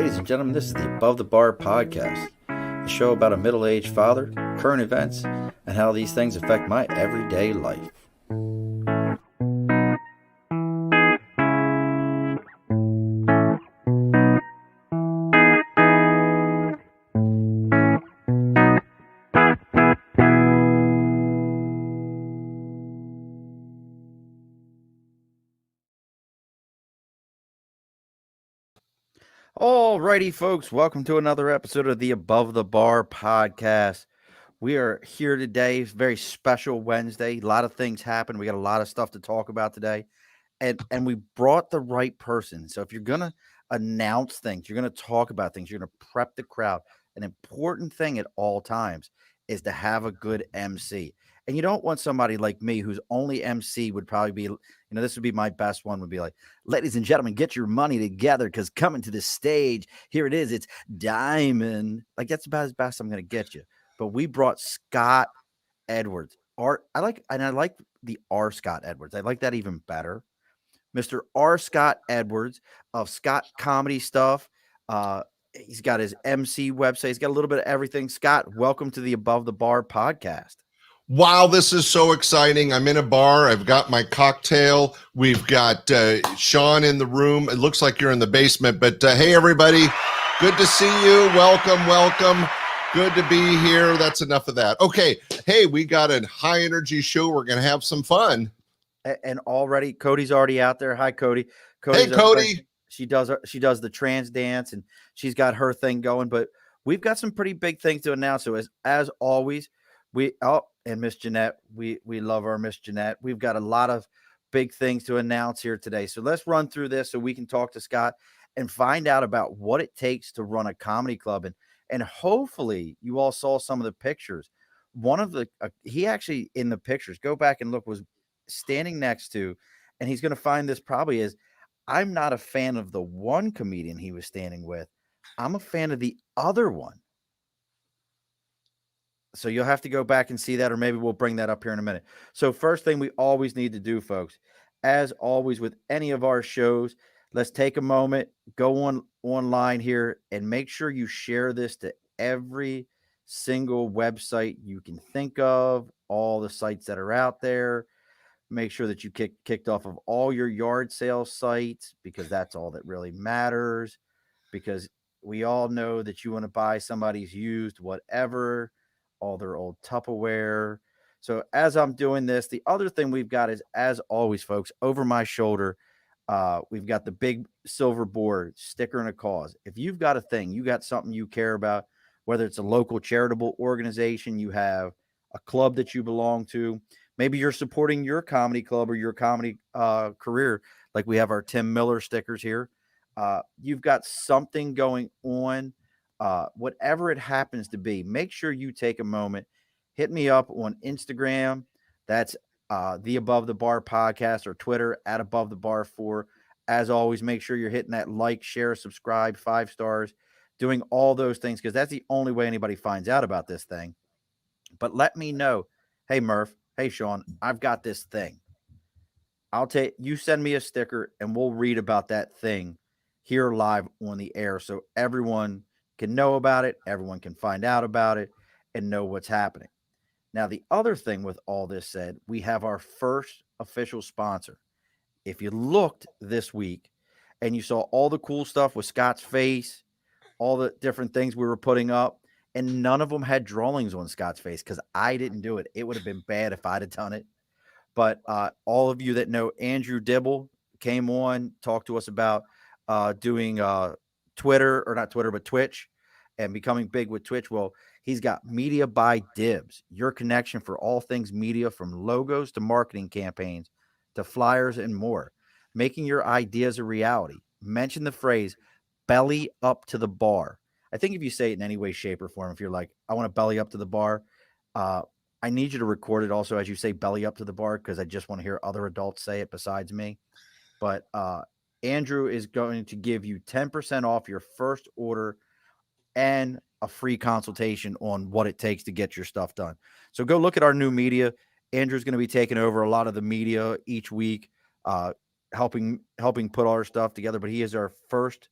Ladies and gentlemen, this is the Above the Bar podcast, a show about a middle-aged father, current events, and how these things affect my everyday life. Alrighty, folks, welcome to another episode of the Above the Bar podcast. We are here today, very special Wednesday. A lot of things happen. We got a lot of stuff to talk about today, and we brought the right person. So if you're gonna announce things, you're gonna talk about things, you're gonna prep the crowd. An important thing at all times is to have a good MC. And you don't want somebody like me whose only MC would probably be, this would be my best one, would be like, ladies and gentlemen, get your money together because coming to the stage, here it is, it's Diamond. Like, that's about as best I'm going to get you. But we brought Scott Edwards. I like the R. Scott Edwards. I like that even better. Mr. R. Scott Edwards of Scott Comedy Stuff. He's got his MC website. He's got a little bit of everything. Scott, welcome to the Above the Bar podcast. Wow, this is so exciting. I'm in a bar. I've got my cocktail. We've got Sean in the room. It looks like you're in the basement, but hey, everybody. Good to see you. Welcome. Good to be here. That's enough of that. Okay. Hey, we got a high energy show. We're going to have some fun. And already, Cody's already out there. Hi, Cody. Hey, Cody. She does the trans dance, and she's got her thing going. But we've got some pretty big things to announce. So as always, and Miss Jeanette, we love our Miss Jeanette. We've got a lot of big things to announce here today. So let's run through this so we can talk to Scott and find out about what it takes to run a comedy club. And hopefully you all saw some of the pictures. One of the he actually in the pictures, go back and look, was standing next to, and he's going to find this probably is, I'm not a fan of the one comedian he was standing with. I'm a fan of the other one. So you'll have to go back and see that, or maybe we'll bring that up here in a minute. So first thing we always need to do, folks, as always with any of our shows, let's take a moment, go online here, and make sure you share this to every single website you can think of, all the sites that are out there. Make sure that you kicked off of all your yard sale sites, because that's all that really matters, because we all know that you want to buy somebody's used whatever, all their old Tupperware. So as I'm doing this, the other thing we've got is, as always, folks, over my shoulder, we've got the big silver board, sticker and a cause. If you've got a thing, you got something you care about, whether it's a local charitable organization, you have a club that you belong to, maybe you're supporting your comedy club or your comedy career, like we have our Tim Miller stickers here. You've got something going on. Whatever it happens to be, make sure you take a moment, hit me up on Instagram. That's the Above the Bar podcast, or Twitter at Above the Bar 4. As always, make sure you're hitting that like, share, subscribe, 5 stars, doing all those things, because that's the only way anybody finds out about this thing. But let me know, hey, Murph, hey, Sean, I've got this thing. You send me a sticker and we'll read about that thing here live on the air, so everyone can know about it, everyone can find out about it and know what's happening. Now, the other thing with all this said, we have our first official sponsor. If you looked this week and you saw all the cool stuff with Scott's face, all the different things we were putting up, and none of them had drawings on Scott's face, because I didn't do it. It would have been bad if I'd have done it. But all of you that know Andrew Dibble came on, talked to us about doing Twitter, or not Twitter, but Twitch, and becoming big with Twitch. Well, he's got Media by Dibs, your connection for all things media, from logos to marketing campaigns to flyers and more, making your ideas a reality. Mention the phrase belly up to the bar. I think if you say it in any way, shape, or form, if you're like, I want to belly up to the bar, I need you to record it also as you say belly up to the bar, because I just want to hear other adults say it besides me. But Andrew is going to give you 10% off your first order and a free consultation on what it takes to get your stuff done. So go look at our new media. Andrew's going to be taking over a lot of the media each week, helping put all our stuff together. But he is our first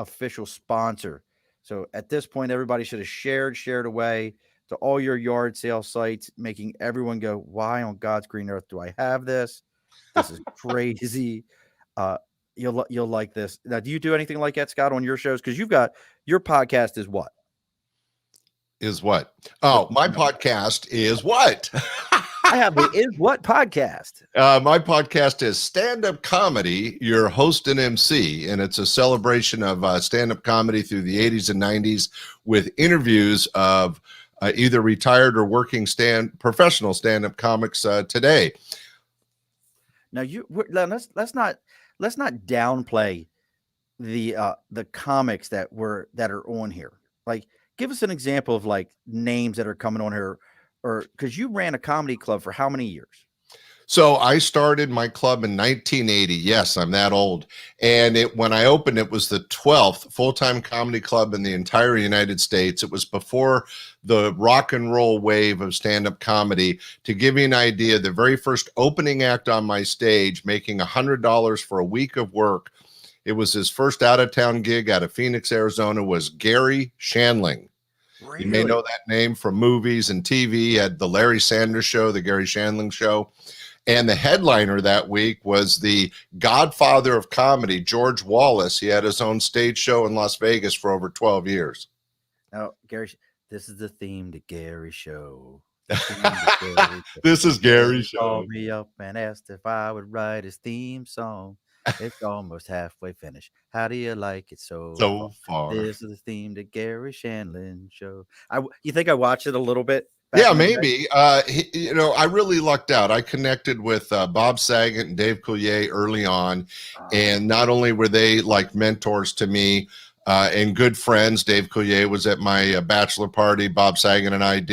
official sponsor. So at this point, everybody should have shared away to all your yard sale sites, making everyone go, why on God's green earth do I have this? This is crazy. You'll like this. Now, do you do anything like that, Scott, on your shows? Because you've got your podcast is what? Is what? Oh, my podcast is what? I have the Is What podcast. My podcast is Stand-Up Comedy, your host and MC, and it's a celebration of stand-up comedy through the 80s and 90s with interviews of either retired or working professional stand-up comics today. Now, let's not downplay the comics that are on here. Like, give us an example of like names that are coming on here. Or because you ran a comedy club for how many years? So I started my club in 1980. Yes, I'm that old. And when I opened, it was the 12th full-time comedy club in the entire United States. It was before the rock and roll wave of stand-up comedy. To give you an idea, the very first opening act on my stage, making $100 for a week of work, it was his first out-of-town gig out of Phoenix, Arizona, was Gary Shandling. Really? You may know that name from movies and TV. He had the Larry Sanders Show, the Gary Shandling Show. And the headliner that week was the godfather of comedy, George Wallace. He had his own stage show in Las Vegas for over 12 years. Now, Gary, this is the theme to Gary Show. This is Gary Show. Called me up and asked if I would write his theme song. It's almost halfway finished. How do you like it so far? This is the theme to Gary Shandling Show. You think I watched it a little bit? Yeah, maybe. I really lucked out. I connected with Bob Saget and Dave Coulier early on, and not only were they like mentors to me and good friends. Dave Coulier was at my bachelor party. Bob Saget and I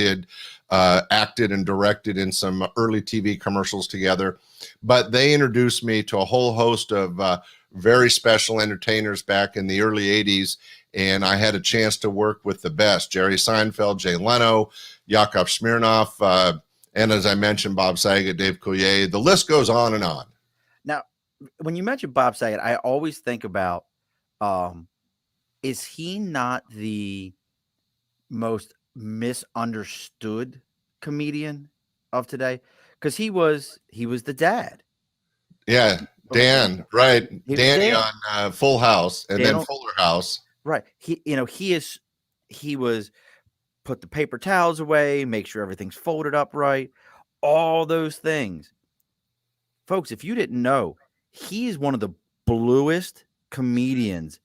acted and directed in some early TV commercials together. But they introduced me to a whole host of very special entertainers back in the early 80s. And I had a chance to work with the best, Jerry Seinfeld, Jay Leno, Yakov Smirnoff, and as I mentioned, Bob Saget, Dave Coulier. The list goes on and on. Now, when you mention Bob Saget, I always think about, is he not the most misunderstood comedian of today? Because he was the dad. Yeah, Dan, right? Danny on Full House, and then Fuller House. Right. He was put the paper towels away, make sure everything's folded up right, all those things. Folks, if you didn't know, he's one of the bluest comedians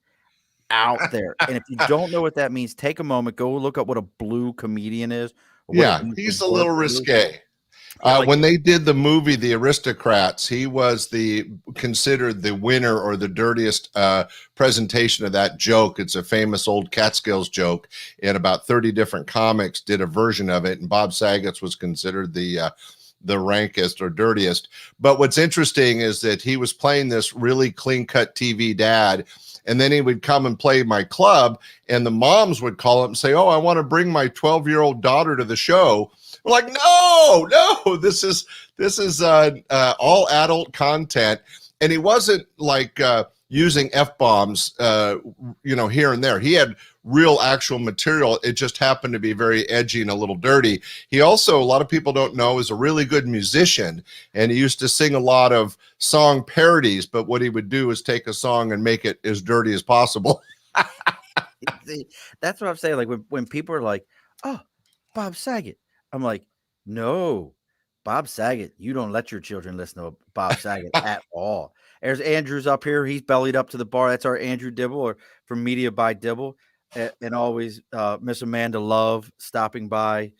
out there. And if you don't know what that means, take a moment, go look up what a blue comedian is. Yeah, he's a little risque. When they did the movie The Aristocrats, he was considered the winner or the dirtiest presentation of that joke. It's a famous old Catskills joke, and about 30 different comics did a version of it, and Bob Saget's was considered the rankest or dirtiest. But what's interesting is that he was playing this really clean-cut TV dad, and then he would come and play my club, and the moms would call up and say, "Oh, I want to bring my 12-year-old daughter to the show." We're like, no, this is all adult content. And he wasn't like using F-bombs, here and there. He had real actual material. It just happened to be very edgy and a little dirty. He also, a lot of people don't know, is a really good musician. And he used to sing a lot of song parodies. But what he would do is take a song and make it as dirty as possible. That's what I'm saying. Like when people are like, "Oh, Bob Saget." I'm like, no, Bob Saget, you don't let your children listen to Bob Saget at all. There's Andrew's up here. He's bellied up to the bar. That's our Andrew Dibble, or from Media by Dibble. And always Miss Amanda Love stopping by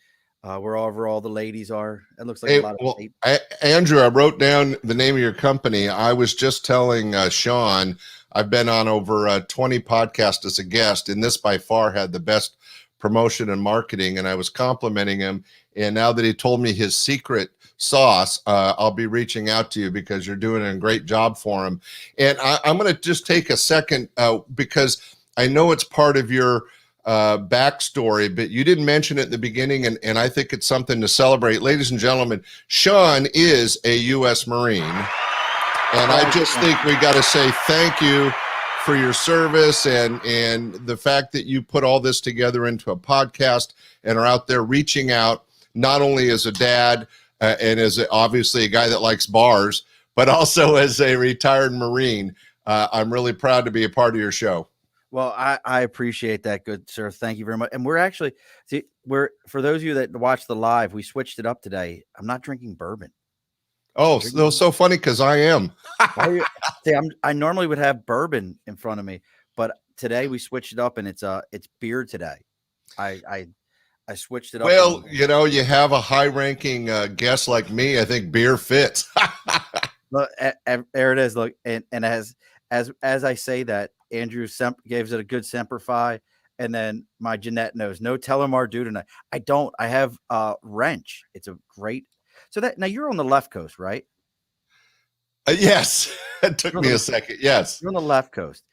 wherever all the ladies are. It looks like a lot of Andrew, I wrote down the name of your company. I was just telling Sean, I've been on over 20 podcasts as a guest, and this by far had the best promotion and marketing, and I was complimenting him. And now that he told me his secret sauce, I'll be reaching out to you because you're doing a great job for him. And I'm going to just take a second because I know it's part of your backstory, but you didn't mention it at the beginning, and I think it's something to celebrate. Ladies and gentlemen, Sean is a U.S. Marine, and I just think we got to say thank you for your service and the fact that you put all this together into a podcast and are out there reaching out, not only as a dad and as obviously a guy that likes bars, but also as a retired Marine. I'm really proud to be a part of your show. Well, I appreciate that, good sir. Thank you very much. And we're for those of you that watch the live, we switched it up today. I'm not drinking bourbon. Oh, so funny because I am. I normally would have bourbon in front of me, but today we switched it up and it's beer today. I switched it up. Well, you have a high-ranking guest like me. I think beer fits. Look, there it is. Look, and as I say that, Andrew gives it a good Semper Fi, and then my Jeanette knows no Telomar due tonight. I don't. I have Wrench. It's a great. So that now you're on the left coast, right? Yes, it took me a second. Yes, you're on the left coast.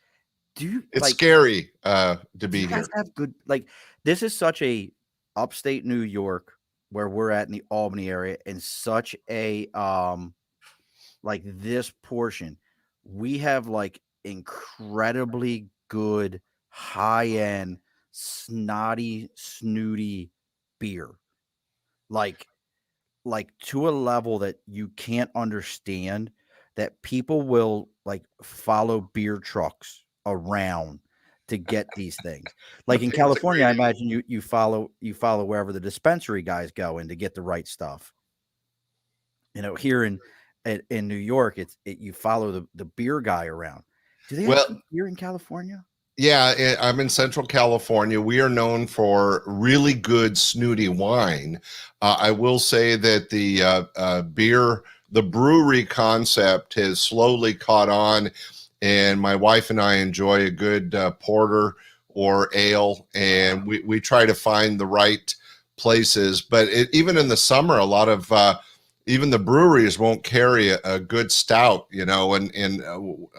Do you? It's scary to be here. Have good this is such a upstate New York where we're at in the Albany area, and such a this portion. We have incredibly good high-end snotty snooty beer, like to a level that you can't understand, that people will follow beer trucks around to get these things. Like in California, I imagine you follow wherever the dispensary guys go in to get the right stuff. Here in New York, you follow the beer guy around. Do they have beer in California? Yeah, I'm in Central California. We are known for really good snooty wine. I will say that the brewery concept has slowly caught on, and my wife and I enjoy a good porter or ale, and we try to find the right places. But even in the summer, a lot of even the breweries won't carry a good stout, and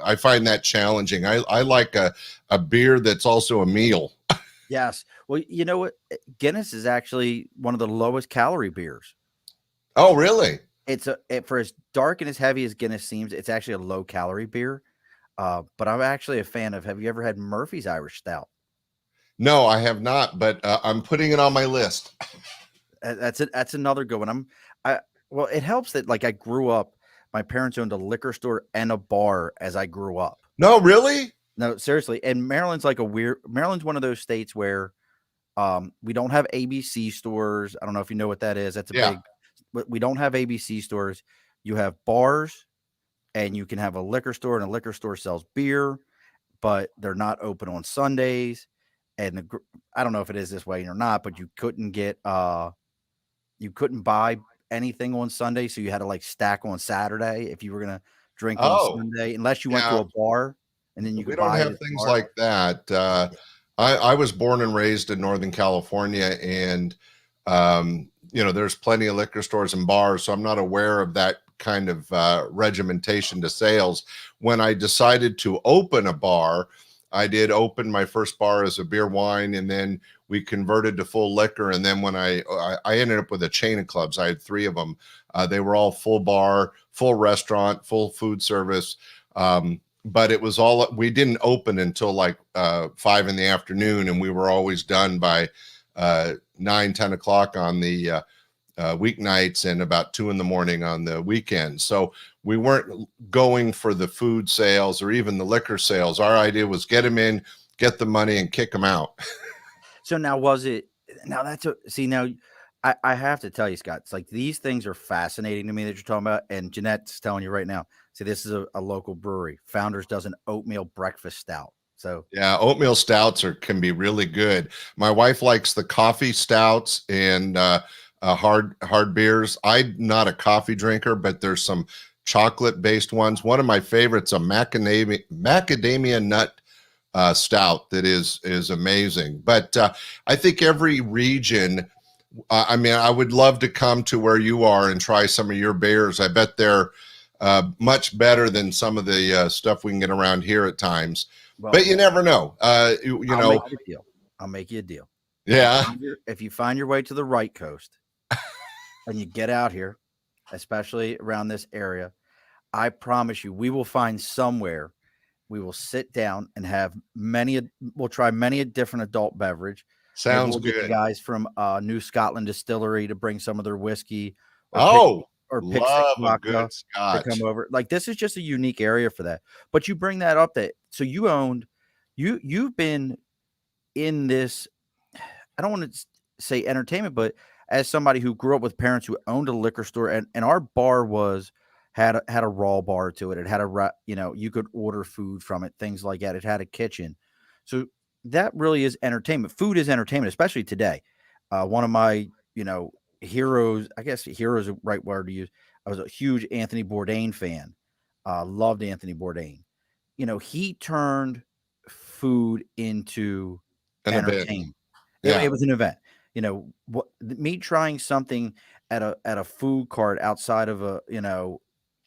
I find that challenging. I like a beer that's also a meal. Yes. Well, you know what? Guinness is actually one of the lowest calorie beers. Oh, really? For as dark and as heavy as Guinness seems, it's actually a low calorie beer. But I'm actually a fan of. Have you ever had Murphy's Irish Stout? No, I have not, but I'm putting it on my list. That's another good one. Well, it helps that I grew up. My parents owned a liquor store and a bar as I grew up. No, really? No, seriously. And Maryland's Maryland's one of those states where we don't have ABC stores. I don't know if you know what that is. That's big. But we don't have ABC stores. You have bars, and you can have a liquor store, and a liquor store sells beer, but they're not open on Sundays. And I don't know if it is this way or not, but you couldn't buy anything on Sunday, so you had to stack on Saturday if you were gonna drink on Sunday, unless you went to a bar, and then you could buy. We don't have things like that. I was born and raised in Northern California, and there's plenty of liquor stores and bars, so I'm not aware of that kind of regimentation to sales. When I decided to open a bar, I did open my first bar as a beer wine, and then we converted to full liquor. And then when I ended up with a chain of clubs, I had 3 of them. They were all full bar, full restaurant, full food service. But it was we didn't open until 5 in the afternoon, and we were always done by 9, 10 o'clock on the weeknights and about 2 in the morning on the weekends. So we weren't going for the food sales or even the liquor sales. Our idea was get them in, get the money, and kick them out. So now I have to tell you, Scott, it's these things are fascinating to me that you're talking about. And Jeanette's telling you right now, see, this is a local brewery. Founders does an oatmeal breakfast stout. So yeah, oatmeal stouts can be really good. My wife likes the coffee stouts and hard beers. I'm not a coffee drinker, but there's some chocolate-based ones. One of my favorites, a macadamia nut stout that is amazing. But I think every region, I would love to come to where you are and try some of your beers. I bet they're much better than some of the stuff we can get around here at times. Well, but you never know. I'll make you a deal. Yeah. If you find your way to the right coast and you get out here, especially around this area, I promise you, we will find somewhere We will sit down and have we'll try many a different adult beverage. Maybe Sounds we'll get the good. guys from New Scotland Distillery to bring some of their whiskey, Oh, Pick Six love a Vodka good to come scotch. over. Like, this is just a unique area for that. But you bring that up, so you've been in this, I don't want to say entertainment, but as somebody who grew up with parents who owned a liquor store, and our bar had a raw bar to it. It had you could order food from it, things like that. It had a kitchen. So that really is entertainment. Food is entertainment, especially today. One of my, heroes, I guess hero is the right word to use. I was a huge Anthony Bourdain fan. Loved Anthony Bourdain. He turned food into An event. entertainment. Yeah. It was an event. Me trying something at a food cart outside of it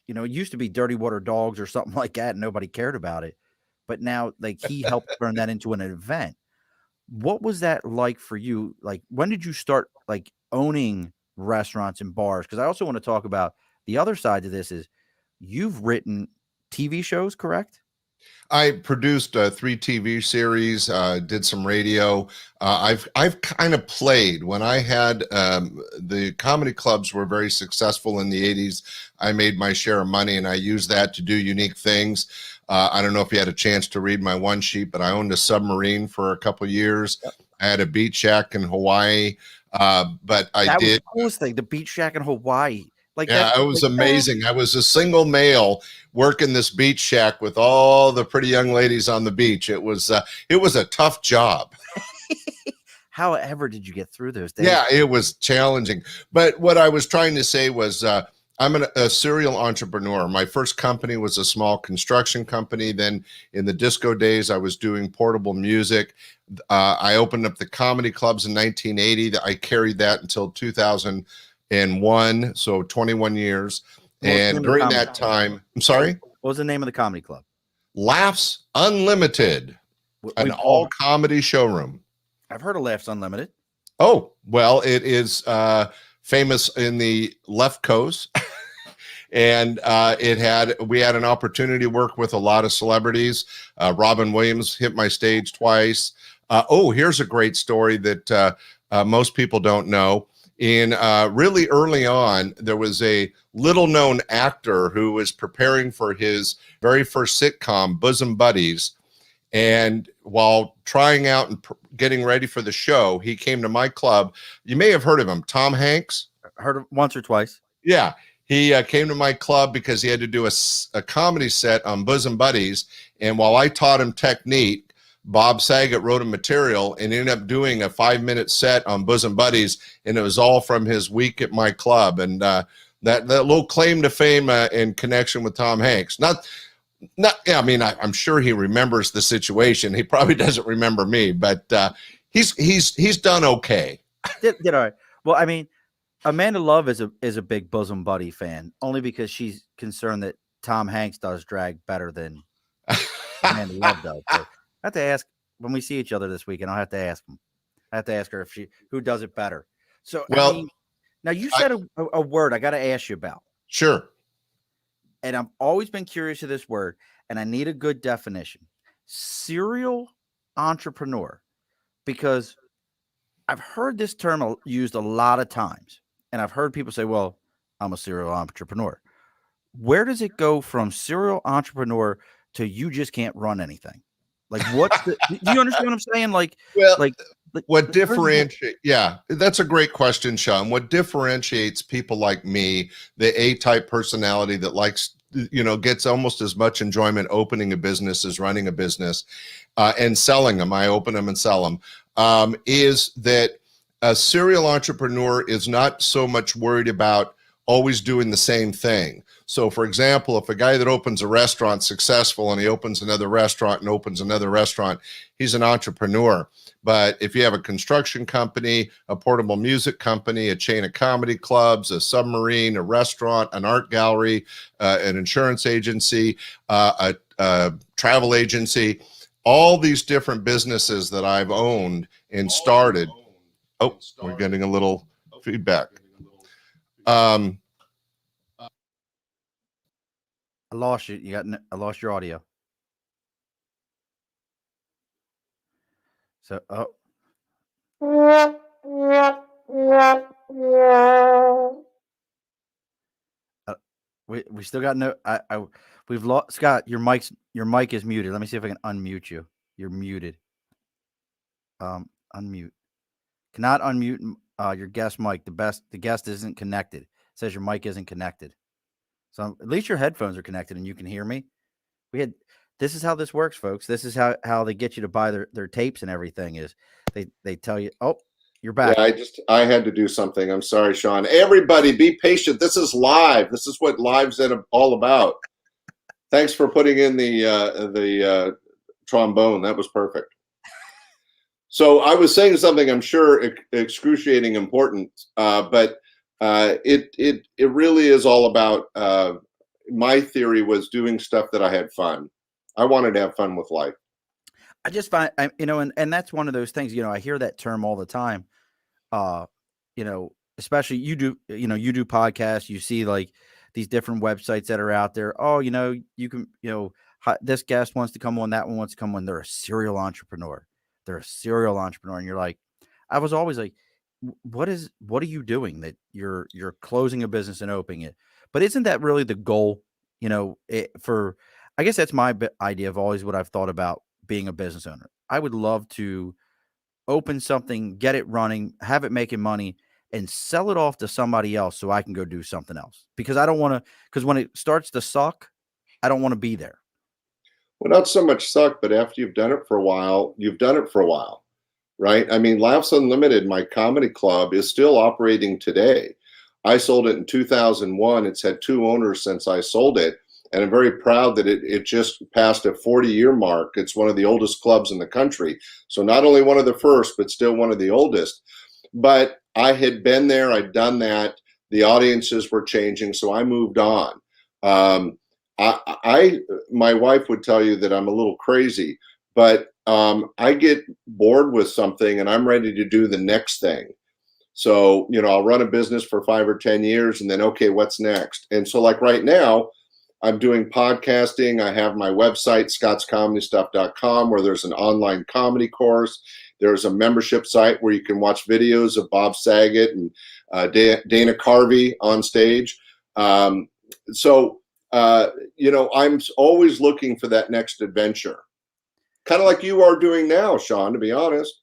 used to be Dirty Water Dogs or something like that, and nobody cared about it. But now, like, he helped turn that into an event. What was that like for you? Like, when did you start, like, owning restaurants and bars? Because I also want to talk about the other side of this is you've written TV shows, correct? I produced 3 TV series, did some radio. I've kind of played when I had the comedy clubs were very successful in the 80s. I made my share of money, and I used that to do unique things. I don't know if you had a chance to read my one sheet, but I owned a submarine for a couple of years. Yep. I had a beach shack in Hawaii, but That was the coolest thing, the beach shack in Hawaii. Like, yeah, it was amazing. I was a single male working this beach shack with all the pretty young ladies on the beach. It was a tough job. However, did you get through those days? Yeah, it was challenging. But what I was trying to say was I'm a serial entrepreneur. My first company was a small construction company. Then in the disco days, I was doing portable music. I opened up the comedy clubs in 1980. I carried that until 2001, so 21 years. And during that time, I'm sorry? What was the name of the comedy club? Laughs Unlimited, an all comedy showroom. I've heard of Laughs Unlimited. Oh, well, it is famous in the left coast. And we had an opportunity to work with a lot of celebrities. Robin Williams hit my stage twice. Here's a great story that most people don't know. In really early on, there was a little known actor who was preparing for his very first sitcom, Bosom Buddies. And while trying out and getting ready for the show, he came to my club. You may have heard of him, Tom Hanks. Heard of once or twice. Yeah. He came to my club because he had to do a comedy set on Bosom Buddies. And while I taught him technique, Bob Saget wrote a material and ended up doing a 5-minute set on Bosom Buddies. And it was all from his week at my club. And that little claim to fame in connection with Tom Hanks. I'm sure he remembers the situation. He probably doesn't remember me, but he's done okay. Did all right. Well, I mean, Amanda Love is a big Bosom Buddy fan, only because she's concerned that Tom Hanks does drag better than Amanda Love does. So I have to ask when we see each other this weekend. I'll have to ask him. I have to ask her who does it better. So, well, I mean, now you said a word I got to ask you about. Sure. And I've always been curious of this word, and I need a good definition. Serial entrepreneur, because I've heard this term used a lot of times, and I've heard people say, well, I'm a serial entrepreneur. Where does it go from serial entrepreneur to you just can't run anything? Like, do you understand what I'm saying? What differentiates? Yeah, that's a great question, Sean. What differentiates people like me, the A-type personality that likes, gets almost as much enjoyment opening a business as running a business and selling them. I open them and sell them. Is that a serial entrepreneur is not so much worried about always doing the same thing. So, for example, if a guy that opens a restaurant successful and he opens another restaurant and opens another restaurant, he's an entrepreneur. But if you have a construction company, a portable music company, a chain of comedy clubs, a submarine, a restaurant, an art gallery, an insurance agency, a travel agency, all these different businesses that I've owned and started. Oh, we're getting a little feedback. I lost you. I lost your audio. So, oh, we still got no. We've lost Scott. Your mic is muted. Let me see if I can unmute you. You're muted. Unmute. Cannot unmute your guest mic. The guest isn't connected. It says your mic isn't connected. So at least your headphones are connected and you can hear me. This is how this works, folks. This is how they get you to buy their tapes and everything is they tell you, oh, you're back. Yeah, I had to do something. I'm sorry, Sean. Everybody be patient. This is live. This is what live's all about. Thanks for putting in the trombone. That was perfect. So I was saying something I'm sure excruciating important, but it really is all about my theory was doing stuff that I had fun. I wanted to have fun with life. I just find, and that's one of those things, I hear that term all the time. Especially you do podcasts, you see like these different websites that are out there. Oh, you can, this guest wants to come on, that one wants to come on. They're a serial entrepreneur. And you're like, I was always like, what are you doing that you're closing a business and opening it? But isn't that really the goal? I guess that's my idea of always what I've thought about being a business owner. I would love to open something, get it running, have it making money, and sell it off to somebody else so I can go do something else. Because I don't want to, because when it starts to suck, I don't want to be there. Well, not so much suck, but after you've done it for a while, you've done it for a while, right? I mean, Laughs Unlimited, my comedy club, is still operating today. I sold it in 2001. It's had 2 owners since I sold it. And I'm very proud that it just passed a 40-year mark. It's one of the oldest clubs in the country. So not only one of the first, but still one of the oldest. But I had been there. I'd done that. The audiences were changing, so I moved on. My wife would tell you that I'm a little crazy, but I get bored with something and I'm ready to do the next thing. So, I'll run a business for 5 or 10 years and then, okay, what's next? And so like right now, I'm doing podcasting. I have my website, scottscomedystuff.com, where there's an online comedy course. There's a membership site where you can watch videos of Bob Saget and Dana Carvey on stage. I'm always looking for that next adventure. Kind of like you are doing now, Sean, to be honest.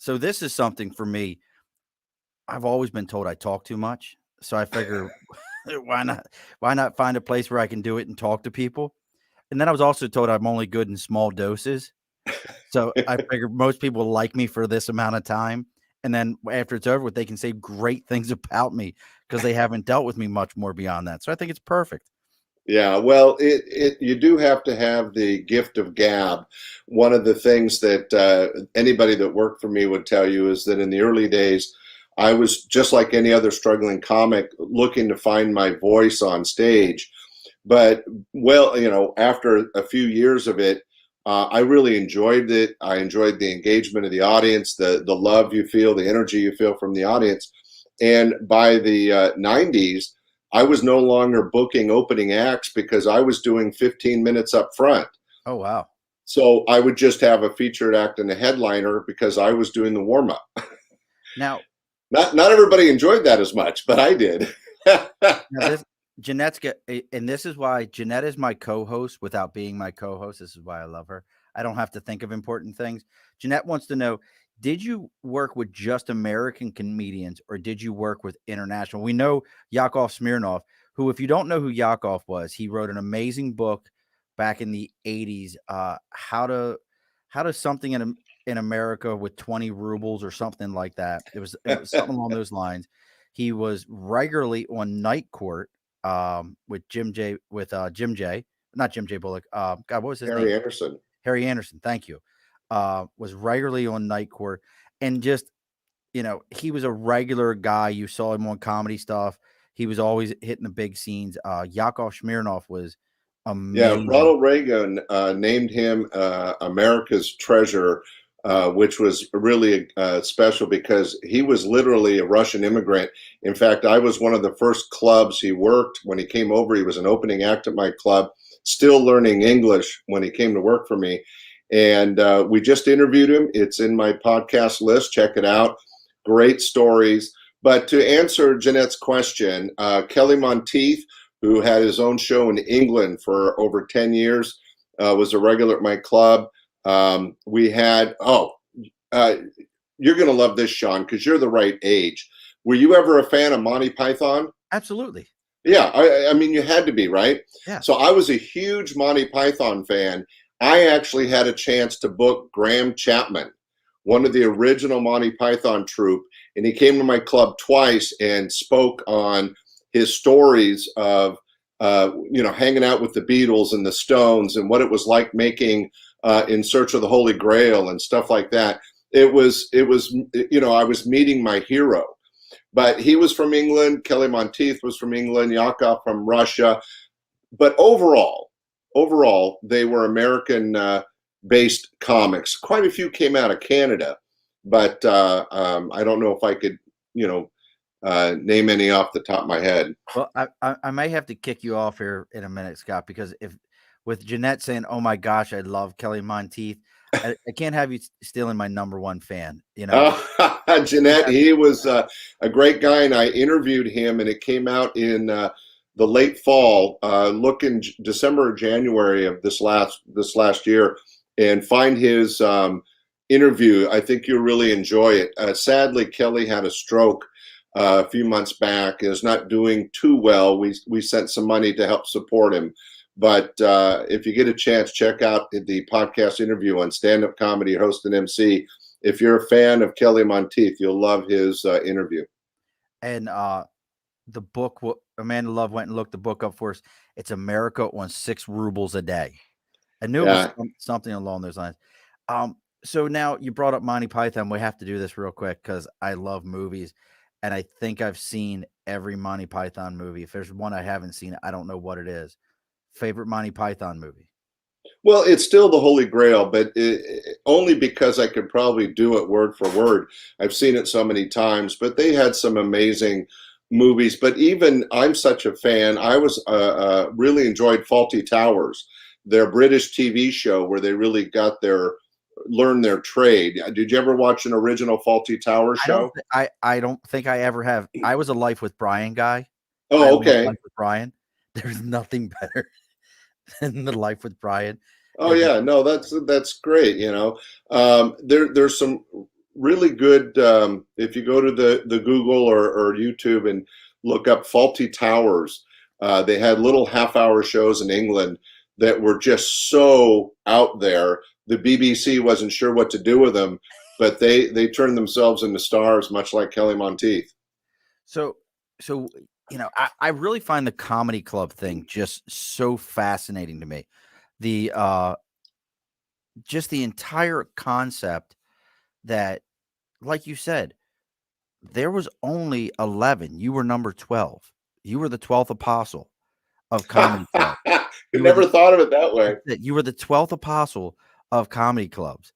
So this is something for me. I've always been told I talk too much. So I figure why not find a place where I can do it and talk to people? And then I was also told I'm only good in small doses. So I figured most people like me for this amount of time. And then after it's over with, they can say great things about me because they haven't dealt with me much more beyond that. So I think it's perfect. Yeah, well, you do have to have the gift of gab. One of the things that anybody that worked for me would tell you is that in the early days, I was just like any other struggling comic looking to find my voice on stage. But, after a few years of it, I really enjoyed it. I enjoyed the engagement of the audience, the love you feel, the energy you feel from the audience. And by the 90s, I was no longer booking opening acts because I was doing 15 minutes up front. Oh, wow. So I would just have a featured act and a headliner because I was doing the warm-up. Now, not everybody enjoyed that as much, but I did. Jeanette's and this is why Jeanette is my co-host without being my co-host. This is why I love her. I don't have to think of important things. Jeanette wants to know, did you work with just American comedians or did you work with international? We know Yakov Smirnoff, who, if you don't know who Yakov was, he wrote an amazing book back in the 80s, how to something in America with 20 rubles or something like that. It was something along those lines. He was regularly on Night Court with Jim J, not Jim J. Bullock. God, what was his name? Harry Anderson. Harry Anderson. Thank you. Was regularly on Night Court and just, he was a regular guy. You saw him on comedy stuff. He was always hitting the big scenes. Yakov Smirnoff was amazing. Yeah, Ronald Reagan named him America's treasure, which was really special because he was literally a Russian immigrant. In fact, I was one of the first clubs he worked. When he came over, he was an opening act at my club, still learning English when he came to work for me. And we just interviewed him. It's in my podcast list. Check it out. Great stories. But to answer Jeanette's question, Kelly Monteith, who had his own show in England for over 10 years, was a regular at my club. We had, you're going to love this, Sean, because you're the right age. Were you ever a fan of Monty Python? Absolutely. Yeah, I mean, you had to be, right? Yeah. So I was a huge Monty Python fan. I actually had a chance to book Graham Chapman, one of the original Monty Python troupe, and he came to my club twice and spoke on his stories of, hanging out with the Beatles and the Stones and what it was like making In Search of the Holy Grail and stuff like that. It was, I was meeting my hero. But he was from England. Kelly Monteith was from England. Yakov from Russia. But overall, they were American-based comics. Quite a few came out of Canada, but I don't know if I could, name any off the top of my head. Well, I may have to kick you off here in a minute, Scott, because with Jeanette saying, "Oh my gosh, I love Kelly Monteith," I can't have you stealing my number one fan. Jeanette, he was a great guy, and I interviewed him, and it came out in the late fall. Look in December or January of this last year, and find his interview. I think you'll really enjoy it. Sadly, Kelly had a stroke a few months back. Is not doing too well. We sent some money to help support him. But if you get a chance, check out the podcast interview on stand-up comedy, host and MC. If you're a fan of Kelly Monteith, you'll love his interview. And the book, Amanda Love went and looked the book up for us. It's America on 6 rubles a day. I knew it was something along those lines. So now you brought up Monty Python. We have to do this real quick because I love movies. And I think I've seen every Monty Python movie. If there's one I haven't seen, I don't know what it is. Favorite Monty Python movie? Well, it's still the Holy Grail, but only because I could probably do it word for word. I've seen it so many times, but they had some amazing movies. But even I'm such a fan. I was really enjoyed Fawlty Towers, their British TV show where they really learned their trade. Did you ever watch an original Fawlty Towers show? I don't think I ever have. I was a Life with Brian guy. Oh, okay. Life with Brian. There's nothing better than the Life with Brian. Oh yeah, no, that's great. There's some really good. If you go to the Google or YouTube and look up Fawlty Towers, they had little half-hour shows in England that were just so out there. The BBC wasn't sure what to do with them, but they turned themselves into stars, much like Kelly Monteith. So I really find the comedy club thing just so fascinating to me. Just the entire concept that, like you said, there was only 11. You were number 12. You were the 12th apostle of comedy club. You never thought of it that way. You were the 12th apostle of comedy clubs.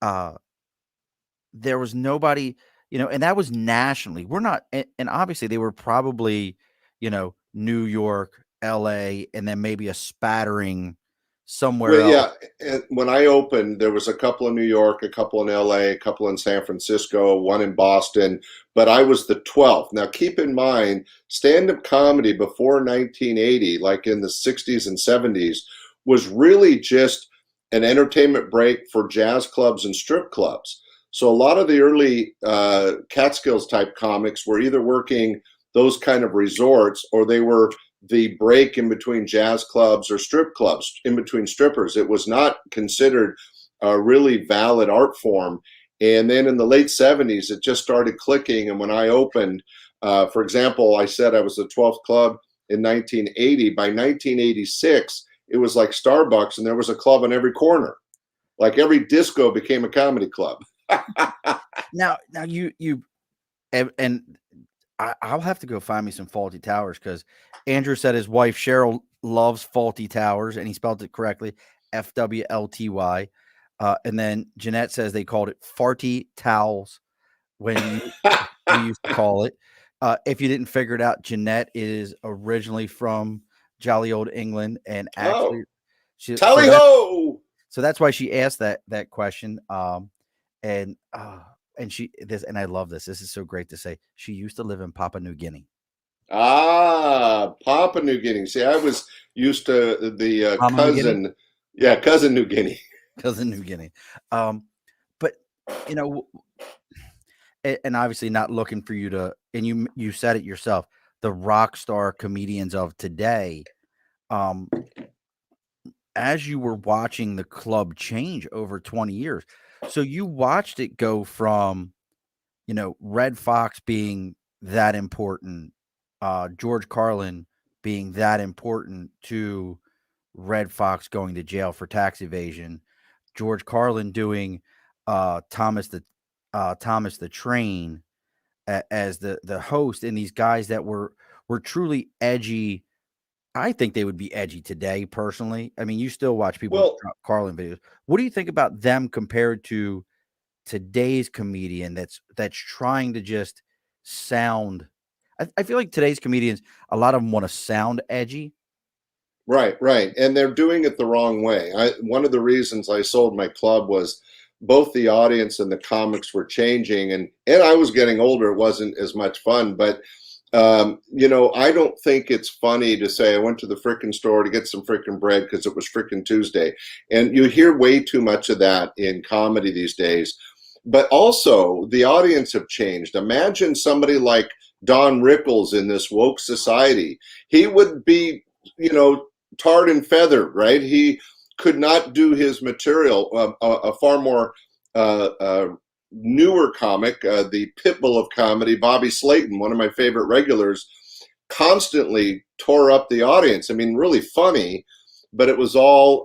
There was nobody, and that was nationally. We're not, and obviously they were probably, New York, LA, and then maybe a spattering somewhere else. Yeah, and when I opened, there was a couple in New York, a couple in LA, a couple in San Francisco, one in Boston, but I was the 12th. Now, keep in mind, stand-up comedy before 1980, like in the 60s and 70s, was really just an entertainment break for jazz clubs and strip clubs. So a lot of the early Catskills type comics were either working those kind of resorts, or they were the break in between jazz clubs or strip clubs, in between strippers. It was not considered a really valid art form. And then in the late 70s, it just started clicking. And when I opened, for example, I said I was the 12th club in 1980. By 1986, it was like Starbucks, and there was a club on every corner. Like every disco became a comedy club. Now I'll have to go find me some Fawlty Towers, because Andrew said his wife Cheryl loves Fawlty Towers, and he spelled it correctly, FWLTY. And then Jeanette says they called it Farty Towels when we used to call it. If you didn't figure it out, Jeanette is originally from jolly old England, and actually, Tally ho! So that's why she asked that question. And and I love this. This is so great to say. She used to live in Papua New Guinea. Papua New Guinea. See, I was used to the cousin. Yeah, cousin New Guinea. Cousin New Guinea. But and obviously not looking for you to, and you said it yourself, the rock star comedians of today, as you were watching the club change over 20 years. So you watched it go from, Red Fox being that important, George Carlin being that important, to Red Fox going to jail for tax evasion, George Carlin doing Thomas the Train as the host, and these guys that were truly edgy. I think they would be edgy today, personally. I mean, you still watch people drop Carlin videos. What do you think about them compared to today's comedian that's trying to just sound? I feel like today's comedians, a lot of them want to sound edgy. Right. And they're doing it the wrong way. One of the reasons I sold my club was both the audience and the comics were changing, and I was getting older. It wasn't as much fun, but I don't think it's funny to say I went to the frickin' store to get some frickin' bread because it was frickin' Tuesday. And you hear way too much of that in comedy these days. But also, the audience have changed. Imagine somebody like Don Rickles in this woke society. He would be, tarred and feathered, right? He could not do his material. A far more newer comic, the pitbull of comedy, Bobby Slayton, one of my favorite regulars, constantly tore up the audience. I mean, really funny, but it was all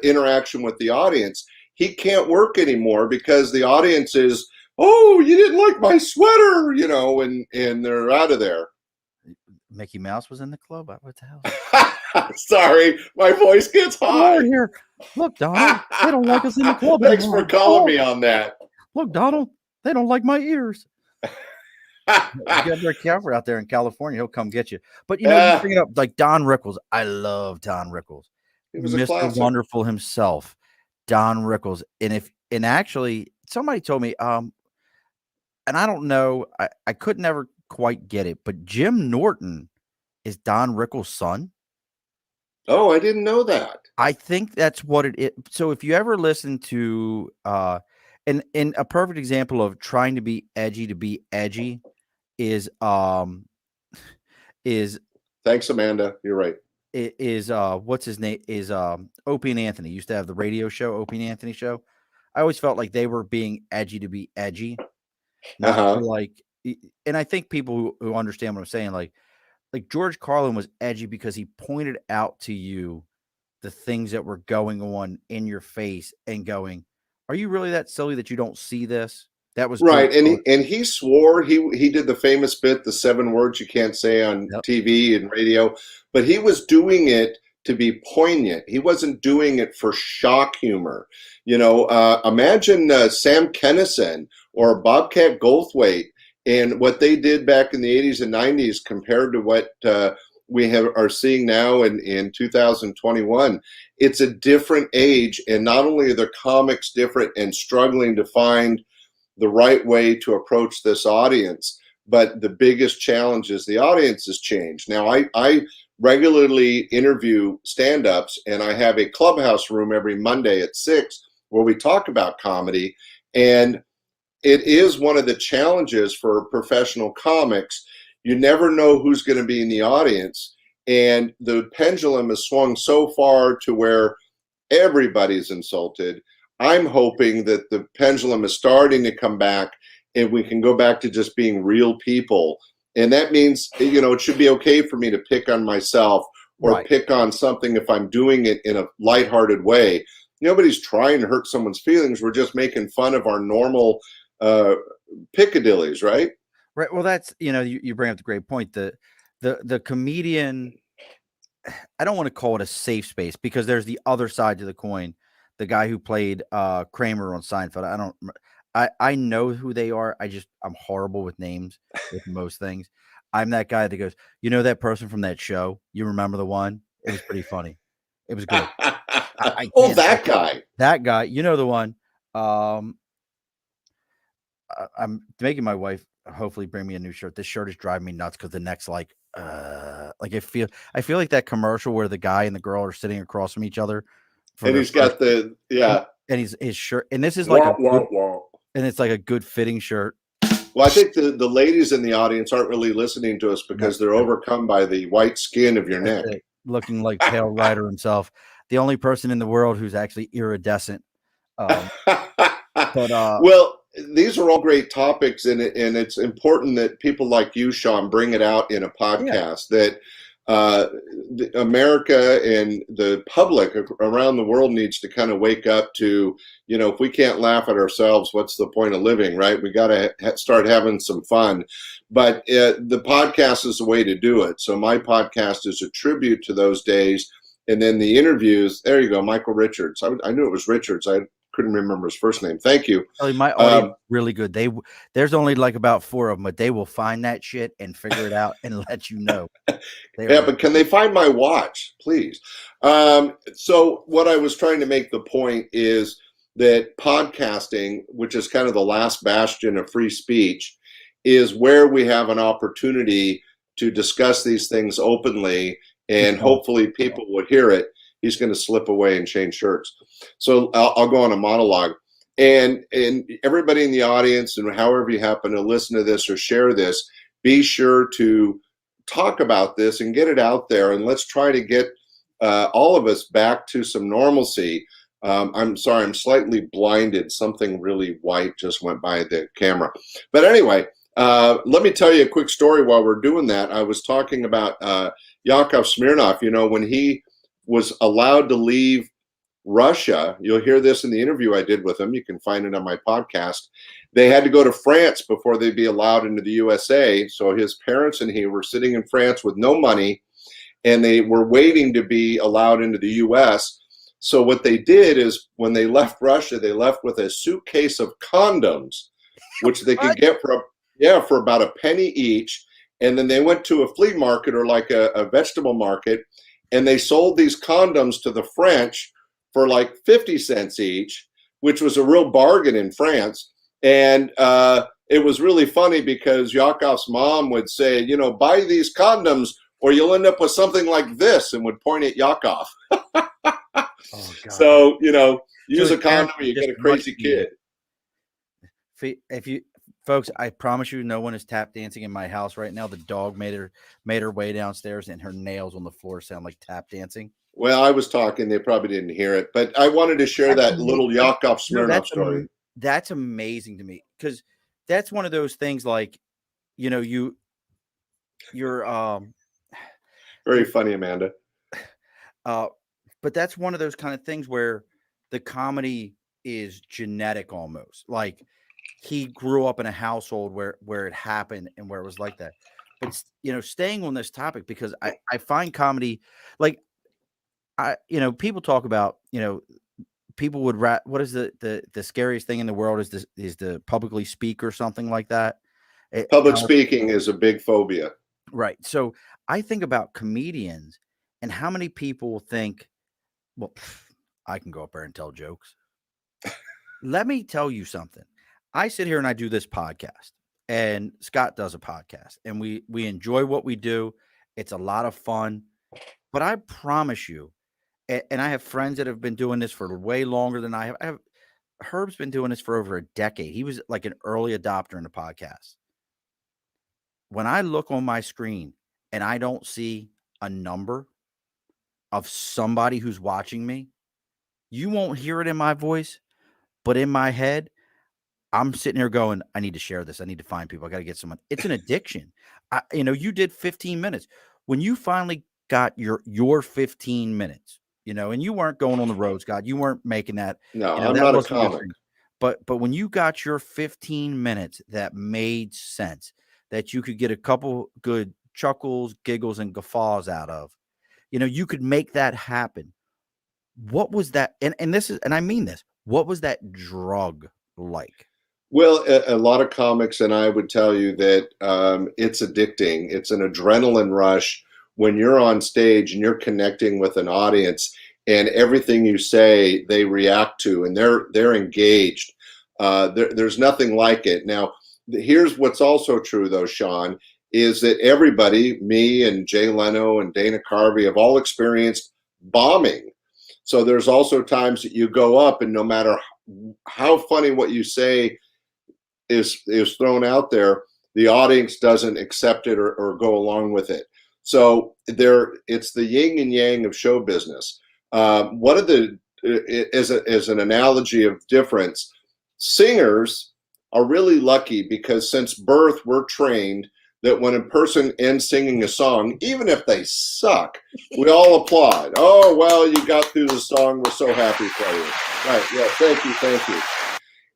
interaction with the audience. He can't work anymore because the audience is, oh, you didn't like my sweater, and they're out of there. Mickey Mouse was in the club? What the hell? Sorry, my voice gets high. Here. Look, Donald, they don't like us in the club Thanks anymore. for calling me on that. Look, Donald, they don't like my ears. Get Rick Calvert out there in California, he'll come get you. But you bring it up like Don Rickles. I love Don Rickles. He was Mr. Wonderful himself, Don Rickles. And actually, somebody told me, and I don't know, I could never quite get it, but Jim Norton is Don Rickles' son. Oh, I didn't know that. I think that's what it is. So if you ever listen to and a perfect example of trying to be edgy is thanks, Amanda. You're right. Is what's his name? Is Opie and Anthony used to have the radio show, Opie and Anthony show. I always felt like they were being edgy to be edgy. Not like, and I think people who understand what I'm saying, like George Carlin was edgy because he pointed out to you the things that were going on in your face and going, are you really that silly that you don't see this? That was right. And he swore. He did the famous bit, the 7 words you can't say on TV and radio, but he was doing it to be poignant. He wasn't doing it for shock humor. Imagine Sam Kinison or Bobcat Goldthwait and what they did back in the 80s and 90s compared to what we are seeing now in 2021. It's a different age, and not only are the comics different and struggling to find the right way to approach this audience, but the biggest challenge is the audience has changed. Now, I regularly interview stand-ups, and I have a clubhouse room every Monday at 6 where we talk about comedy, and it is one of the challenges for professional comics. You never know who's going to be in the audience, and the pendulum has swung so far to where everybody's insulted. I'm hoping that the pendulum is starting to come back and we can go back to just being real people. And that means, it should be okay for me to pick on myself or pick on something if I'm doing it in a lighthearted way. Nobody's trying to hurt someone's feelings. We're just making fun of our normal piccadillies, right? Right. Well, that's, you bring up the great point. The comedian, I don't want to call it a safe space because there's the other side to the coin. The guy who played Kramer on Seinfeld. I know who they are. I'm horrible with names with most things. I'm that guy that goes, that person from that show? You remember the one? It was pretty funny. It was good. I Oh, can't. that guy. That guy. You know the one. I'm making my wife hopefully bring me a new shirt. This shirt is driving me nuts because the neck's like I feel like that commercial where the guy and the girl are sitting across from each other for And their he's got the, yeah. and his shirt, and this is like Wah. and it's like a good fitting shirt. Well, I think the ladies in the audience aren't really listening to us because they're overcome by the white skin of your neck. Looking like Pale Rider himself. The only person in the world who's actually iridescent. Well, these are all great topics, and it's important that people like you, Sean, bring it out in a podcast that America and the public around the world needs to kind of wake up to, if we can't laugh at ourselves, what's the point of living, right? We got to start having some fun. But the podcast is the way to do it. So my podcast is a tribute to those days. And then the interviews, there you go, Michael Richards. I knew it was Richards. I couldn't remember his first name. Thank you. My audience really good. There's only like about 4 of them, but they will find that shit and figure it out and let you know. But can they find my watch, please? So what I was trying to make the point is that podcasting, which is kind of the last bastion of free speech, is where we have an opportunity to discuss these things openly, and hopefully people would hear it. He's going to slip away and change shirts. So I'll go on a monologue. And everybody in the audience, and however you happen to listen to this or share this, be sure to talk about this and get it out there. And let's try to get all of us back to some normalcy. I'm sorry, I'm slightly blinded. Something really white just went by the camera. But anyway, let me tell you a quick story while we're doing that. I was talking about Yakov Smirnoff. When he was allowed to leave Russia, you'll hear this in the interview I did with him. You can find it on my podcast. They had to go to France before they'd be allowed into the USA. So his parents and he were sitting in France with no money, and they were waiting to be allowed into the US. So what they did is when they left Russia, they left with a suitcase of condoms, which they could get for about a penny each. And then they went to a flea market or like a vegetable market, and they sold these condoms to the French for like 50 cents each, which was a real bargain in France. And it was really funny because Yakov's mom would say, buy these condoms or you'll end up with something like this, and would point at Yakov. So, use a condom or you get a crazy kid. If you folks, I promise you, no one is tap dancing in my house right now. The dog made her way downstairs, and her nails on the floor sound like tap dancing. Well, I was talking; they probably didn't hear it, but I wanted to share that little Yakov Smirnoff story. That's amazing to me, because that's one of those things. Like, you're very funny, Amanda. But that's one of those kind of things where the comedy is genetic almost. Like, he grew up in a household where it happened and where it was like that. But staying on this topic, because I find comedy, like, people talk about, people would what is the scariest thing in the world is to publicly speak or something like that. Public speaking is a big phobia. Right. So I think about comedians and how many people think, well, I can go up there and tell jokes. Let me tell you something. I sit here and I do this podcast, and Scott does a podcast, and we enjoy what we do. It's a lot of fun, but I promise you, and I have friends that have been doing this for way longer than I have. Herb's been doing this for over a decade. He was like an early adopter in the podcast. When I look on my screen and I don't see a number of somebody who's watching me, you won't hear it in my voice, but in my head, I'm sitting here going, I need to share this. I need to find people. I got to get someone. It's an addiction. You did 15 minutes. When you finally got your 15 minutes, and you weren't going on the road, Scott, you weren't making that. No, I'm not a comic. But when you got your 15 minutes that made sense, that you could get a couple good chuckles, giggles, and guffaws out of, you could make that happen. What was that? And I mean this, what was that drug like? Well, a lot of comics, and I would tell you that it's addicting. It's an adrenaline rush when you're on stage and you're connecting with an audience. and everything you say, they react to, and they're engaged. There's nothing like it. Now, here's what's also true, though, Sean, is that everybody, me and Jay Leno and Dana Carvey, have all experienced bombing. So there's also times that you go up, and no matter how funny what you say is thrown out there, the audience doesn't accept it or go along with it. So it's the yin and yang of show business. One of the as an analogy of difference, singers are really lucky because since birth we're trained that when a person ends singing a song, even if they suck, we all applaud. Oh, well, you got through the song. We're so happy for you. Right. Yeah. Thank you.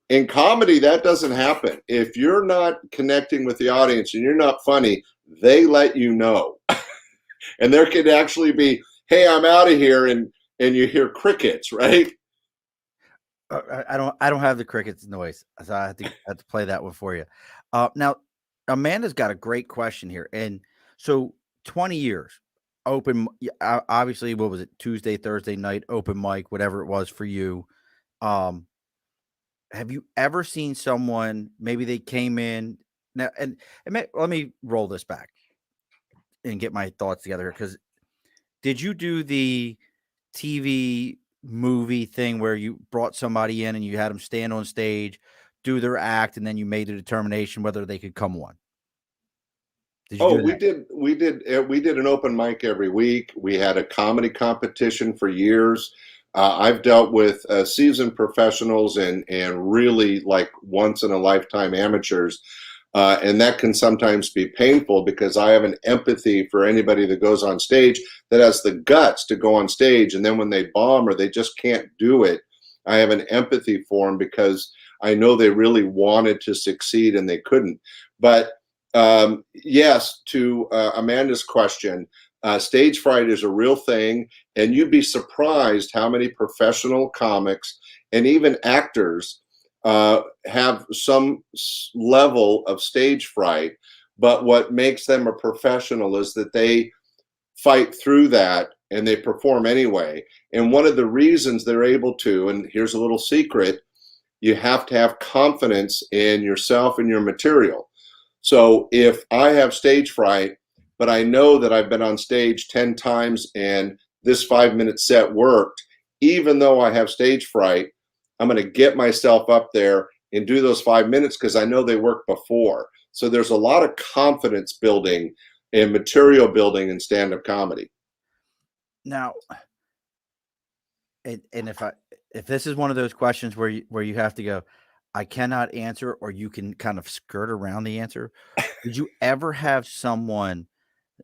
In comedy, that doesn't happen. If you're not connecting with the audience and you're not funny, they let you know. And there could actually be, hey, I'm out of here, and you hear crickets, right? I don't have the crickets noise, so I have to play that one for you. Now, Amanda's got a great question here, and so 20 years open. Obviously, what was it? Tuesday, Thursday night, open mic, whatever it was for you. Have you ever seen someone, maybe they came in now, and let me roll this back and get my thoughts together here, because did you do the TV movie thing where you brought somebody in and you had them stand on stage, do their act, and then you made a determination whether they could come on? Did you do that? We did an open mic every week. We had a comedy competition for years. I've dealt with seasoned professionals and really like once in a lifetime amateurs. And that can sometimes be painful because I have an empathy for anybody that goes on stage that has the guts to go on stage. And then when they bomb or they just can't do it, I have an empathy for them because I know they really wanted to succeed and they couldn't. But yes, to Amanda's question, stage fright is a real thing. And you'd be surprised how many professional comics and even actors have some level of stage fright, but what makes them a professional is that they fight through that and they perform anyway. And one of the reasons they're able to, and here's a little secret, you have to have confidence in yourself and your material. So if I have stage fright, but I know that I've been on stage 10 times and this 5-minute set worked, even though I have stage fright, I'm going to get myself up there and do those 5 minutes because I know they worked before. So there's a lot of confidence building and material building in stand-up comedy. Now, and if this is one of those questions where you have to go, I cannot answer, or you can kind of skirt around the answer. Did you ever have someone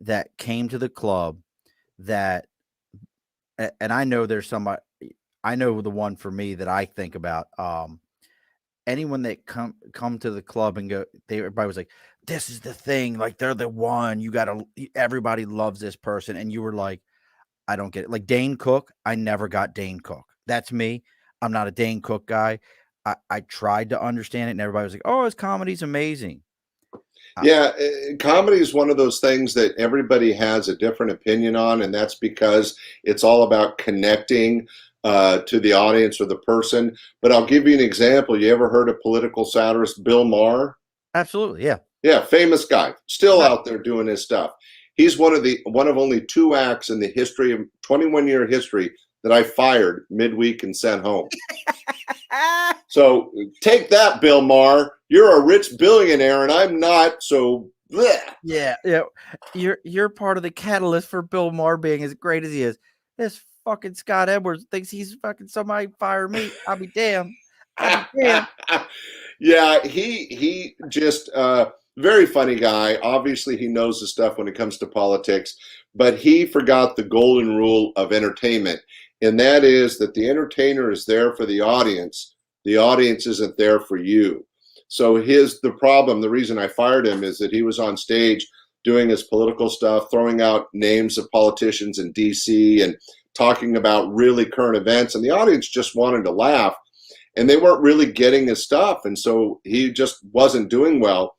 that came to the club that, and I know there's somebody, I know the one for me that I think about, anyone that come to the club and go, everybody was like, this is the thing. Like, they're the one, everybody loves this person. And you were like, I don't get it. Like Dane Cook. I never got Dane Cook. That's me. I'm not a Dane Cook guy. I tried to understand it and everybody was like, oh, his comedy's amazing. Yeah, comedy is one of those things that everybody has a different opinion on, and that's because it's all about connecting to the audience or the person. But I'll give you an example. You ever heard of political satirist Bill Maher? Absolutely, yeah. Yeah, famous guy, still out there doing his stuff. He's one of only 2 acts in the history of 21-year history that I fired midweek and sent home. So take that, Bill Maher. You're a rich billionaire and I'm not, so bleh. Yeah. You're part of the catalyst for Bill Maher being as great as he is. This fucking Scott Edwards thinks he's fucking somebody fire me. I'll be damned. Yeah, he just very funny guy. Obviously, he knows the stuff when it comes to politics, but he forgot the golden rule of entertainment, and that is that the entertainer is there for the audience. The audience isn't there for you. So the reason I fired him is that he was on stage doing his political stuff, throwing out names of politicians in DC and talking about really current events, and the audience just wanted to laugh, and they weren't really getting his stuff, and so he just wasn't doing well.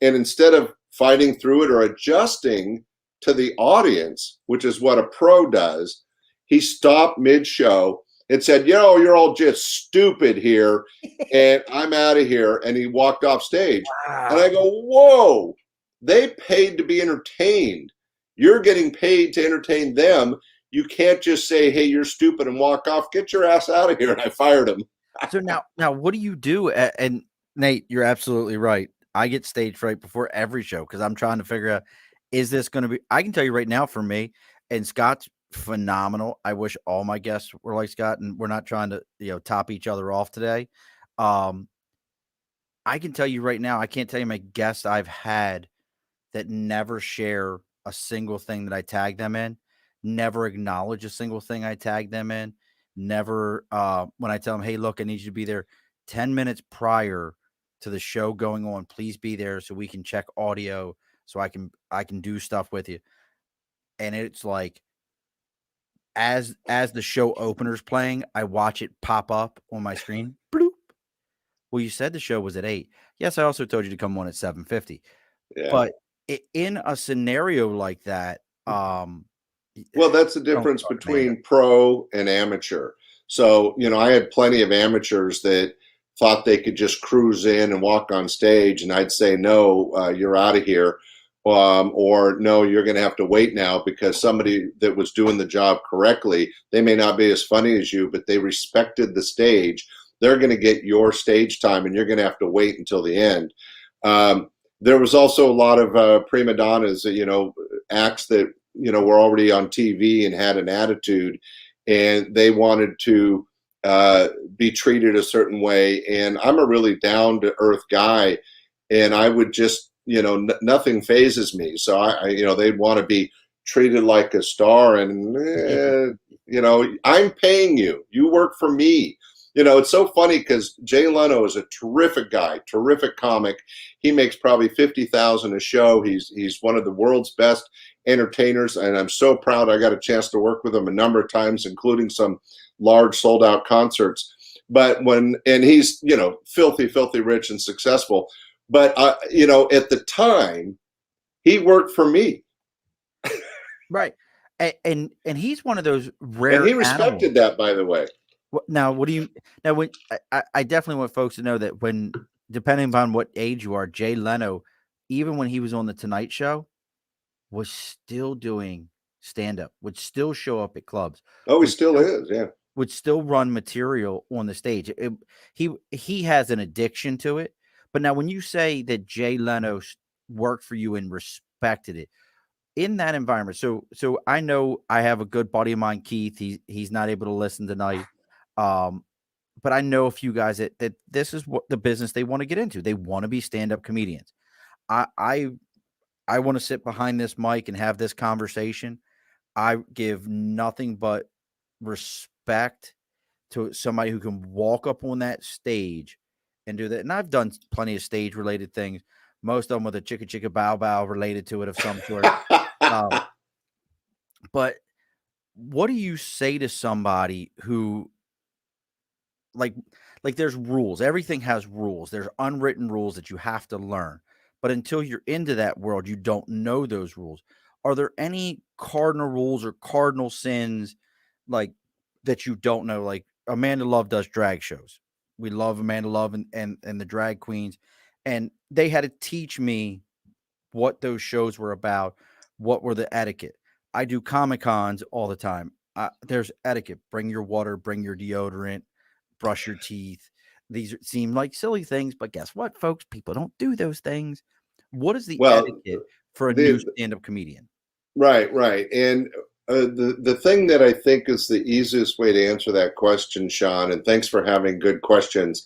And instead of fighting through it or adjusting to the audience, which is what a pro does, He stopped mid-show and said, you're all just stupid here, and I'm out of here. And he walked off stage. Wow. And I go, whoa, they paid to be entertained. You're getting paid to entertain them. You can't just say, hey, you're stupid and walk off. Get your ass out of here. And I fired him. So now what do you do? And Nate, you're absolutely right. I get stage fright before every show because I'm trying to figure out, is this going to be, I can tell you right now for me, and Scott's phenomenal. I wish all my guests were like Scott, and we're not trying to, top each other off today. I can tell you right now, I can't tell you my guests I've had that never share a single thing that I tag them in, never acknowledge a single thing I tag them in, never, when I tell them, hey, look, I need you to be there 10 minutes prior to the show going on, please be there so we can check audio, so I can do stuff with you. And it's like, as the show opener's playing, I watch it pop up on my screen. Bloop. Well, you said the show was at 8. Yes, I also told you to come on at 7:50. Yeah. But in a scenario like that, well, that's the difference between pro and amateur. So, I had plenty of amateurs that thought they could just cruise in and walk on stage, and I'd say, no, you're out of here. Or no, you're going to have to wait now because somebody that was doing the job correctly, they may not be as funny as you, but they respected the stage. They're going to get your stage time, and you're going to have to wait until the end. There was also a lot of prima donnas, acts that, were already on TV and had an attitude, and they wanted to be treated a certain way. And I'm a really down-to-earth guy, and I would just, nothing phases me. So I they'd want to be treated like a star, and I'm paying you. You work for me. It's so funny because Jay Leno is a terrific guy, terrific comic. He makes probably $50,000 a show. He's one of the world's best entertainers, and I'm so proud I got a chance to work with him a number of times, including some large sold out concerts. But he's filthy rich and successful. But at the time, he worked for me. Right. And he's one of those rare. And he respected that, by the way. Now, when I definitely want folks to know that when, depending upon what age you are, Jay Leno, even when he was on the Tonight Show, was still doing stand-up, would still show up at clubs. Oh, he still is, yeah. Would still run material on the stage. He has an addiction to it. But now when you say that Jay Leno worked for you and respected it, in that environment, so I know I have a good buddy of mine, Keith. He's not able to listen tonight. But I know a few guys that this is what the business they want to get into. They want to be stand-up comedians. I want to sit behind this mic and have this conversation. I give nothing but respect to somebody who can walk up on that stage and do that. And I've done plenty of stage related things, most of them with a chicka chicka bow bow related to it of some sort. But what do you say to somebody who like there's rules, everything has rules, there's unwritten rules that you have to learn, but until you're into that world, you don't know those rules. Are there any cardinal rules or cardinal sins like that you don't know? Like Amanda Love does drag shows. We love Amanda Love and the drag queens. And they had to teach me what those shows were about, what were the etiquette. I do Comic-Cons all the time. There's etiquette. Bring your water, bring your deodorant, brush your teeth. These seem like silly things, but guess what, folks? People don't do those things. What is the etiquette for a new stand-up comedian? Right. And the thing that I think is the easiest way to answer that question, Sean, and thanks for having good questions,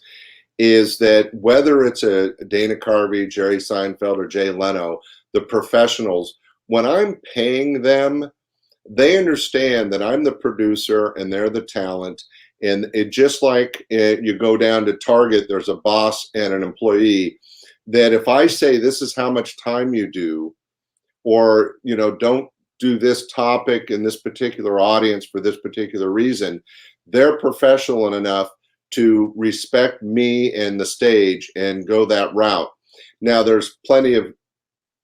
is that whether it's a Dana Carvey, Jerry Seinfeld, or Jay Leno, the professionals, when I'm paying them, they understand that I'm the producer and they're the talent. And it just like you go down to Target, there's a boss and an employee, that if I say this is how much time you do, or don't do this topic in this particular audience for this particular reason, they're professional enough to respect me and the stage and go that route. Now, there's plenty of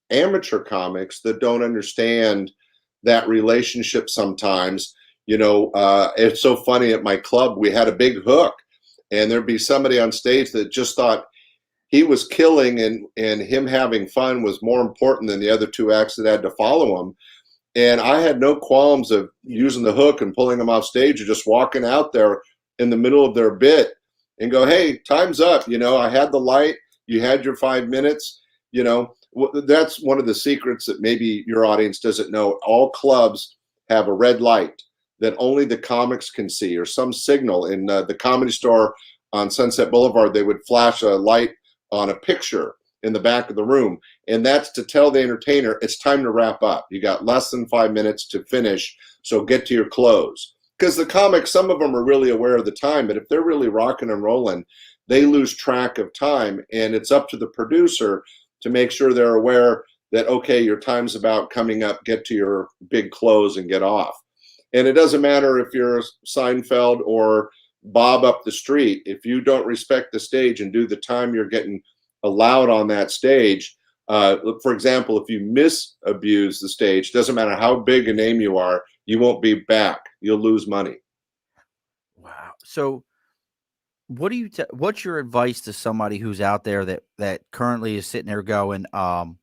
amateur comics that don't understand that relationship sometimes. It's so funny at my club, we had a big hook, and there'd be somebody on stage that just thought he was killing, and him having fun was more important than the other two acts that had to follow him. And I had no qualms of using the hook and pulling them off stage or just walking out there in the middle of their bit and go, hey, time's up. I had the light. You had your 5 minutes. That's one of the secrets that maybe your audience doesn't know. All clubs have a red light that only the comics can see, or some signal. In the Comedy Store on Sunset Boulevard, they would flash a light on a picture in the back of the room, and that's to tell the entertainer it's time to wrap up. You got less than 5 minutes to finish, so get to your close. Because the comics, some of them are really aware of the time, but if they're really rocking and rolling, they lose track of time, and it's up to the producer to make sure they're aware that, okay, your time's about coming up, get to your big close and get off. And it doesn't matter if you're Seinfeld or Bob up the street. If you don't respect the stage and do the time you're getting allowed on that stage, for example, if you misabuse the stage, doesn't matter how big a name you are, you won't be back. You'll lose money. Wow. So what's your advice to somebody who's out there that currently is sitting there going, I'm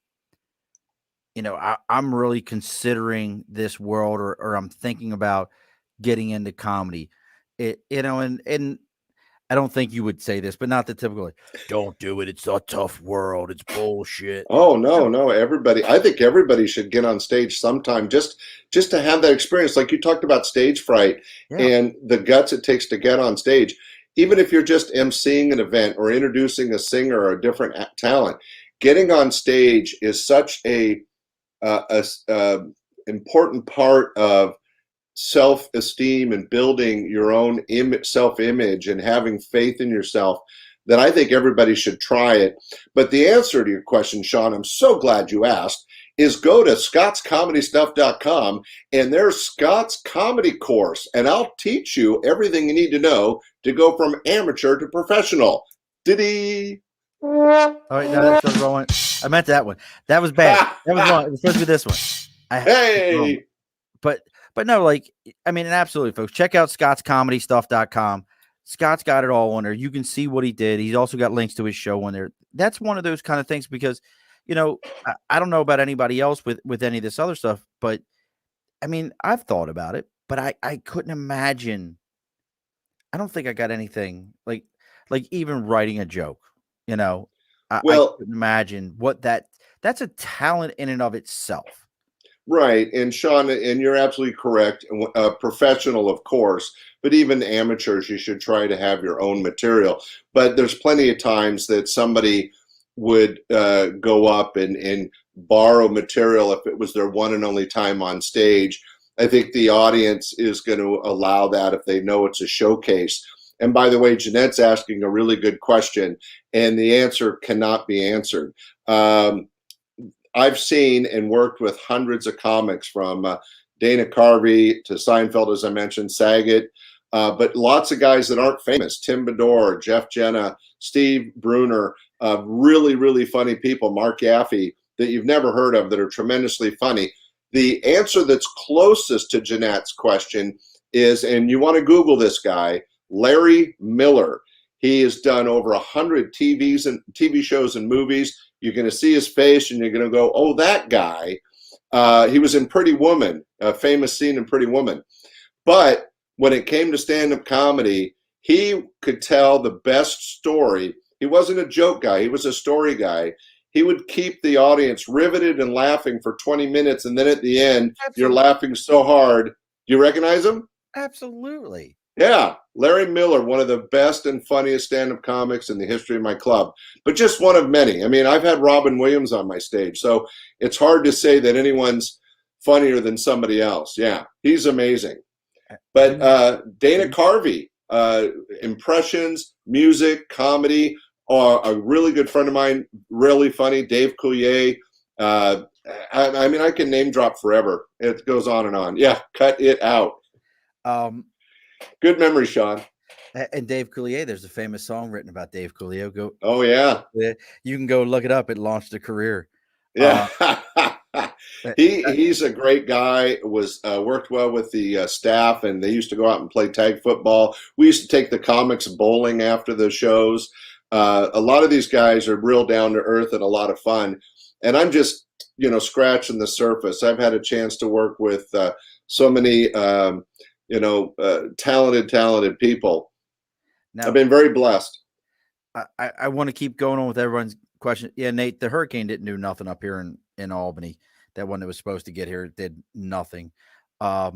really considering this world, or I'm thinking about getting into comedy. And I don't think you would say this, but not the typical, don't do it. It's a tough world. It's bullshit. Oh, no. I think everybody should get on stage sometime just to have that experience. Like you talked about stage fright and the guts it takes to get on stage. Even if you're just emceeing an event or introducing a singer or a different talent, getting on stage is such a important part of self-esteem and building your own self-image and having faith in yourself, that I think everybody should try it. But the answer to your question, Sean, I'm so glad you asked, is go to scottscomedystuff.com, and there's Scott's comedy course, and I'll teach you everything you need to know to go from amateur to professional. Diddy. All right, now that's rolling. I meant that one. That was bad. That was wrong. It was supposed to be this one. Hey. But no, absolutely, folks. Check out scottscomedystuff.com. Scott's got it all on there. You can see what he did. He's also got links to his show on there. That's one of those kind of things because, I don't know about anybody else with any of this other stuff, but I've thought about it, but I couldn't imagine. I don't think I got anything like even writing a joke, I couldn't imagine what that's a talent in and of itself. Right. And Sean, and you're absolutely correct. Professional, of course, but even amateurs, you should try to have your own material. But there's plenty of times that somebody would go up and borrow material if it was their one and only time on stage. I think the audience is going to allow that if they know it's a showcase. And by the way, Jeanette's asking a really good question, and the answer cannot be answered. I've seen and worked with hundreds of comics, from Dana Carvey to Seinfeld, as I mentioned, Saget, but lots of guys that aren't famous: Tim Bedore, Jeff Jenna, Steve Bruner, really, really funny people, Mark Yaffe, that you've never heard of, that are tremendously funny. The answer that's closest to Jeanette's question is, and you want to Google this guy, Larry Miller. He has done over 100 TV shows and movies. You're going to see his face and you're going to go, oh, that guy. He was in Pretty Woman, a famous scene in Pretty Woman. But when it came to stand-up comedy, he could tell the best story. He wasn't a joke guy. He was a story guy. He would keep the audience riveted and laughing for 20 minutes. And then at the end, You're laughing so hard. You recognize him? Absolutely. Yeah, Larry Miller, one of the best and funniest stand-up comics in the history of my club, but just one of many. I've had Robin Williams on my stage, so it's hard to say that anyone's funnier than somebody else. Yeah, he's amazing. But Dana Carvey, impressions, music, comedy, a really good friend of mine, really funny, Dave Coulier. I can name drop forever. It goes on and on. Yeah, cut it out. Good memory, Sean. And Dave Coulier, there's a famous song written about Dave Coulier. Oh, yeah. You can go look it up. It launched a career. Yeah. He's a great guy. Was worked well with the staff, and they used to go out and play tag football. We used to take the comics bowling after the shows. A lot of these guys are real down to earth and a lot of fun. And I'm just, scratching the surface. I've had a chance to work with so many, talented people. Now, I've been very blessed. I want to keep going on with everyone's question. Yeah, Nate, the hurricane didn't do nothing up here in Albany. That one that was supposed to get here, it did nothing. But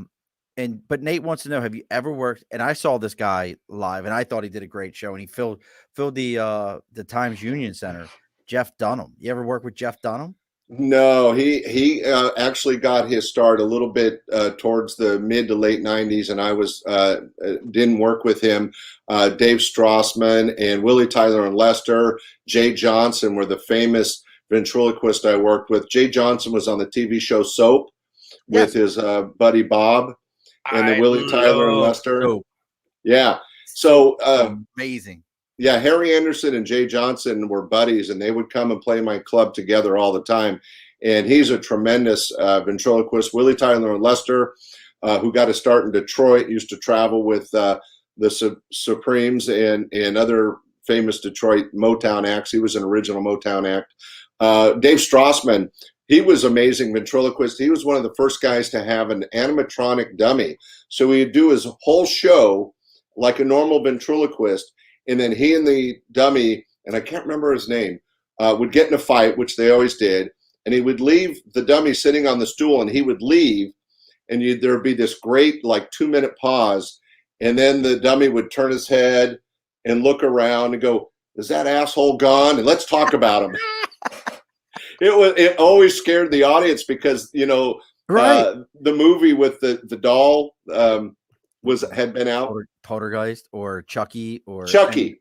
Nate wants to know, have you ever worked? And I saw this guy live, and I thought he did a great show, and he filled the Times Union Center. Jeff Dunham. You ever work with Jeff Dunham? No, he actually got his start a little bit towards the mid to late 90s, and I didn't work with him. Dave Strassman and Willie Tyler and Lester, Jay Johnson were the famous ventriloquist I worked with. Jay Johnson was on the TV show Soap with his buddy Bob, and then Willie Tyler and Lester. Soap. Yeah, so amazing. Yeah, Harry Anderson and Jay Johnson were buddies, and they would come and play my club together all the time. And he's a tremendous ventriloquist. Willie Tyler and Lester, who got a start in Detroit, used to travel with the Supremes and other famous Detroit Motown acts. He was an original Motown act. Dave Strassman, he was amazing ventriloquist. He was one of the first guys to have an animatronic dummy. So he'd do his whole show like a normal ventriloquist, and then he and the dummy, and I can't remember his name, would get in a fight, which they always did, and he would leave the dummy sitting on the stool, and he would leave, and there would be this great 2-minute pause, and then the dummy would turn his head and look around and go, "Is that asshole gone? And let's talk about him." It always scared the audience because right. The movie with the doll had been out. Poltergeist or Chucky or Chucky.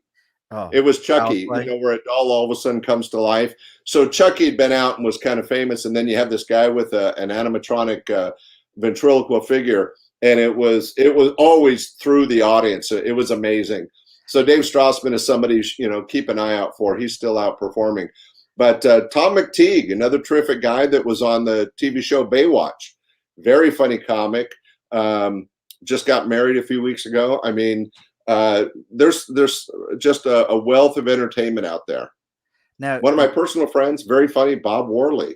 It was Chucky, where a doll all of a sudden comes to life. So Chucky had been out and was kind of famous, and then you have this guy with an animatronic ventriloquial figure, and it was always through the audience. It was amazing. So Dave Strassman is somebody keep an eye out for. He's still out performing. But Tom Mctigue, another terrific guy that was on the TV show Baywatch, very funny comic. Just got married a few weeks ago. I mean, there's just a wealth of entertainment out there. Now, one of my personal friends, very funny, Bob Worley.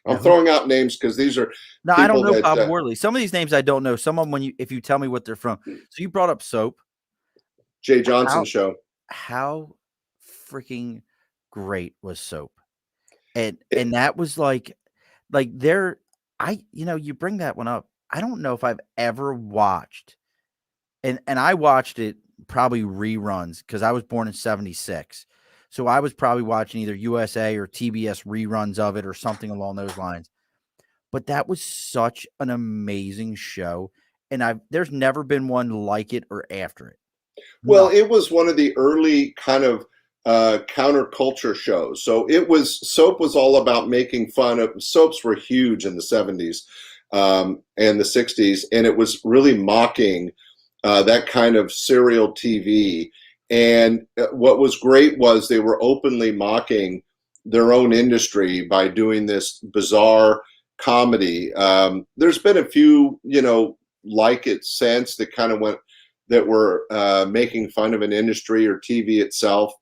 I'm throwing out names because these are I don't know Bob Worley. Some of these names I don't know. Some of them if you tell me what they're from. So you brought up Soap. Jay Johnson show. How freaking great was Soap? And that was you bring that one up. I don't know if I've ever watched, and I watched it probably reruns because I was born in 76. So I was probably watching either USA or TBS reruns of it or something along those lines. But that was such an amazing show. And there's never been one like it or after it. Well, it was one of the early kind of counterculture shows. So Soap was all about making fun of, soaps were huge in the 70s. And the 60s, and it was really mocking that kind of serial TV. And what was great was they were openly mocking their own industry by doing this bizarre comedy. There's been a few, like it since that were making fun of an industry or TV itself.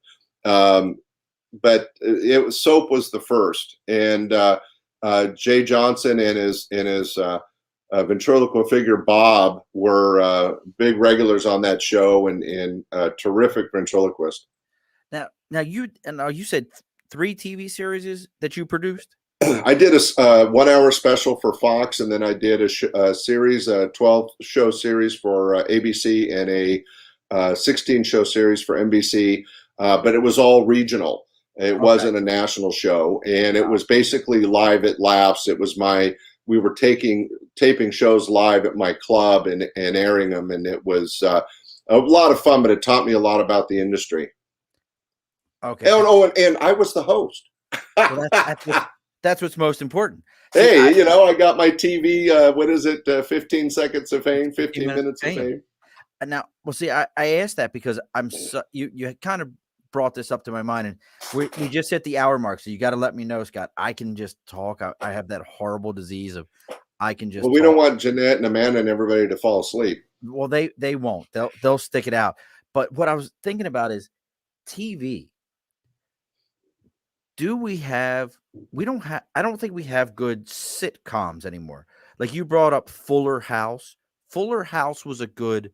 But Soap was the first, and Jay Johnson and his ventriloquial figure Bob were big regulars on that show and terrific ventriloquist. Now you said 3 TV series that you produced? I did a 1 hour special for Fox, and then I did a series, a 12 show series for ABC, and a 16 show series for NBC. But it was all regional. It wasn't a national show, and it was basically live at Laughs. It was we were taping shows live at my club and airing them, and it was a lot of fun, but it taught me a lot about the industry. Okay. And I was the host. Well, that's what's most important. See, I got my TV, 15 seconds of fame, 15 minutes of fame. Now, well, see, I asked that because you kind of brought this up to my mind, and we just hit the hour mark. So you got to let me know, Scott. I can just talk. I have that horrible disease of I can just. Well, we talk. don't want Jeanette and Amanda and everybody to fall asleep. Well, they won't. They'll stick it out. But what I was thinking about is TV. We don't have, I don't think we have good sitcoms anymore. Like you brought up Fuller House. Fuller House was a good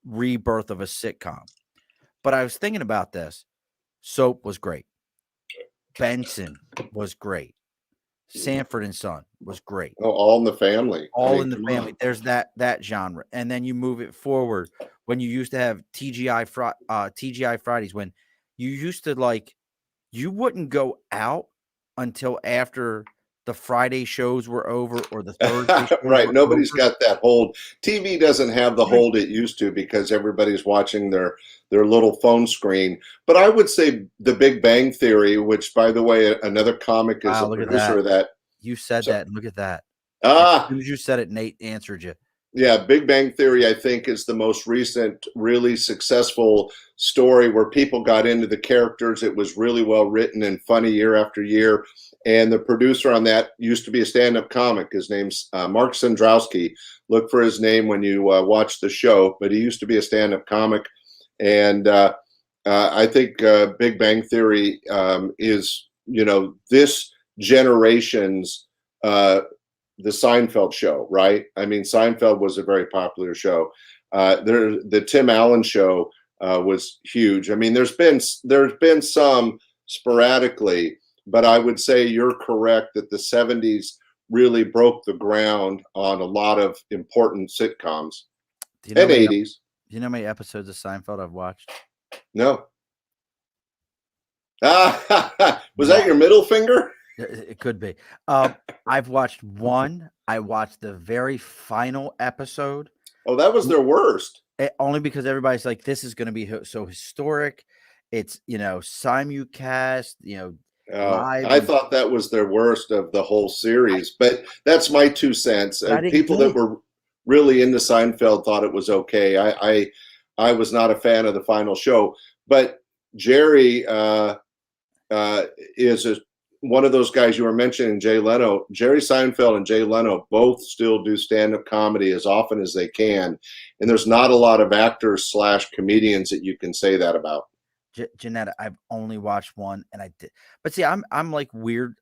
rebirth of a sitcom. But I was thinking about this. Soap was great. Benson was great. Sanford and Son was great. Oh, All in the Family. All in the Family. There's that genre. And then you move it forward when you used to have TGI Fridays, when you used to like, you wouldn't go out until after the Friday shows were over or the Thursday shows right. Nobody's over. got that hold. TV doesn't have the hold it used to because everybody's watching their little phone screen. But I would say The Big Bang Theory, which, by the way, another comic is a producer of that. You said that. Look at that. As soon as you said it, Nate answered you. Yeah, Big Bang Theory, I think, is the most recent, really successful story where people got into the characters. It was really well written and funny year after year. And the producer on that used to be a stand-up comic. His name's Mark Sandrowski. Look for his name when you watch the show. But he used to be a stand-up comic. And I think Big Bang Theory is, this generation's the Seinfeld show, right? I mean, Seinfeld was a very popular show. The Tim Allen show was huge. I mean, there's been some sporadically, but I would say you're correct that the 70s really broke the ground on a lot of important sitcoms. And 80s. Do you know how many episodes of Seinfeld I've watched? No. Was that your middle finger? It could be. I've watched one. I watched the very final episode. Oh, that was their worst. Only because everybody's like, this is going to be so historic. It's, simulcast, live. I thought that was their worst of the whole series, but that's my 2 cents. People that were really into Seinfeld thought it was okay. I was not a fan of the final show, but Jerry is one of those guys you were mentioning, Jay Leno. Jerry Seinfeld and Jay Leno both still do stand-up comedy as often as they can, and there's not a lot of actors / comedians that you can say that about. Janetta, I've only watched one, and I did, but see, I'm like weird.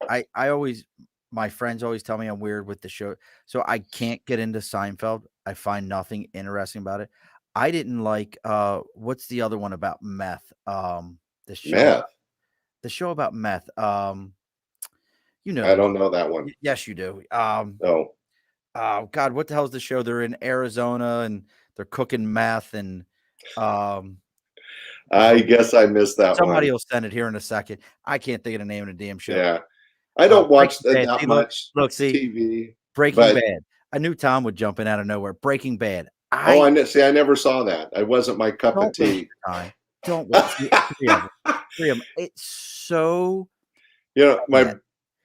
My friends always tell me I'm weird with the show, so I can't get into Seinfeld. I find nothing interesting about it. I didn't like what's the other one about meth? The show about meth. I don't know that one. Yes, you do. Oh God, what the hell is the show? They're in Arizona and they're cooking meth, and I guess I missed that somebody one. will send it here in a second. I can't think of the name of the damn show. Yeah, I don't watch that much TV. Breaking Bad. I knew Tom would jump in out of nowhere. Breaking Bad. I never saw that. I wasn't my cup of tea. Don't watch three of them. It's so.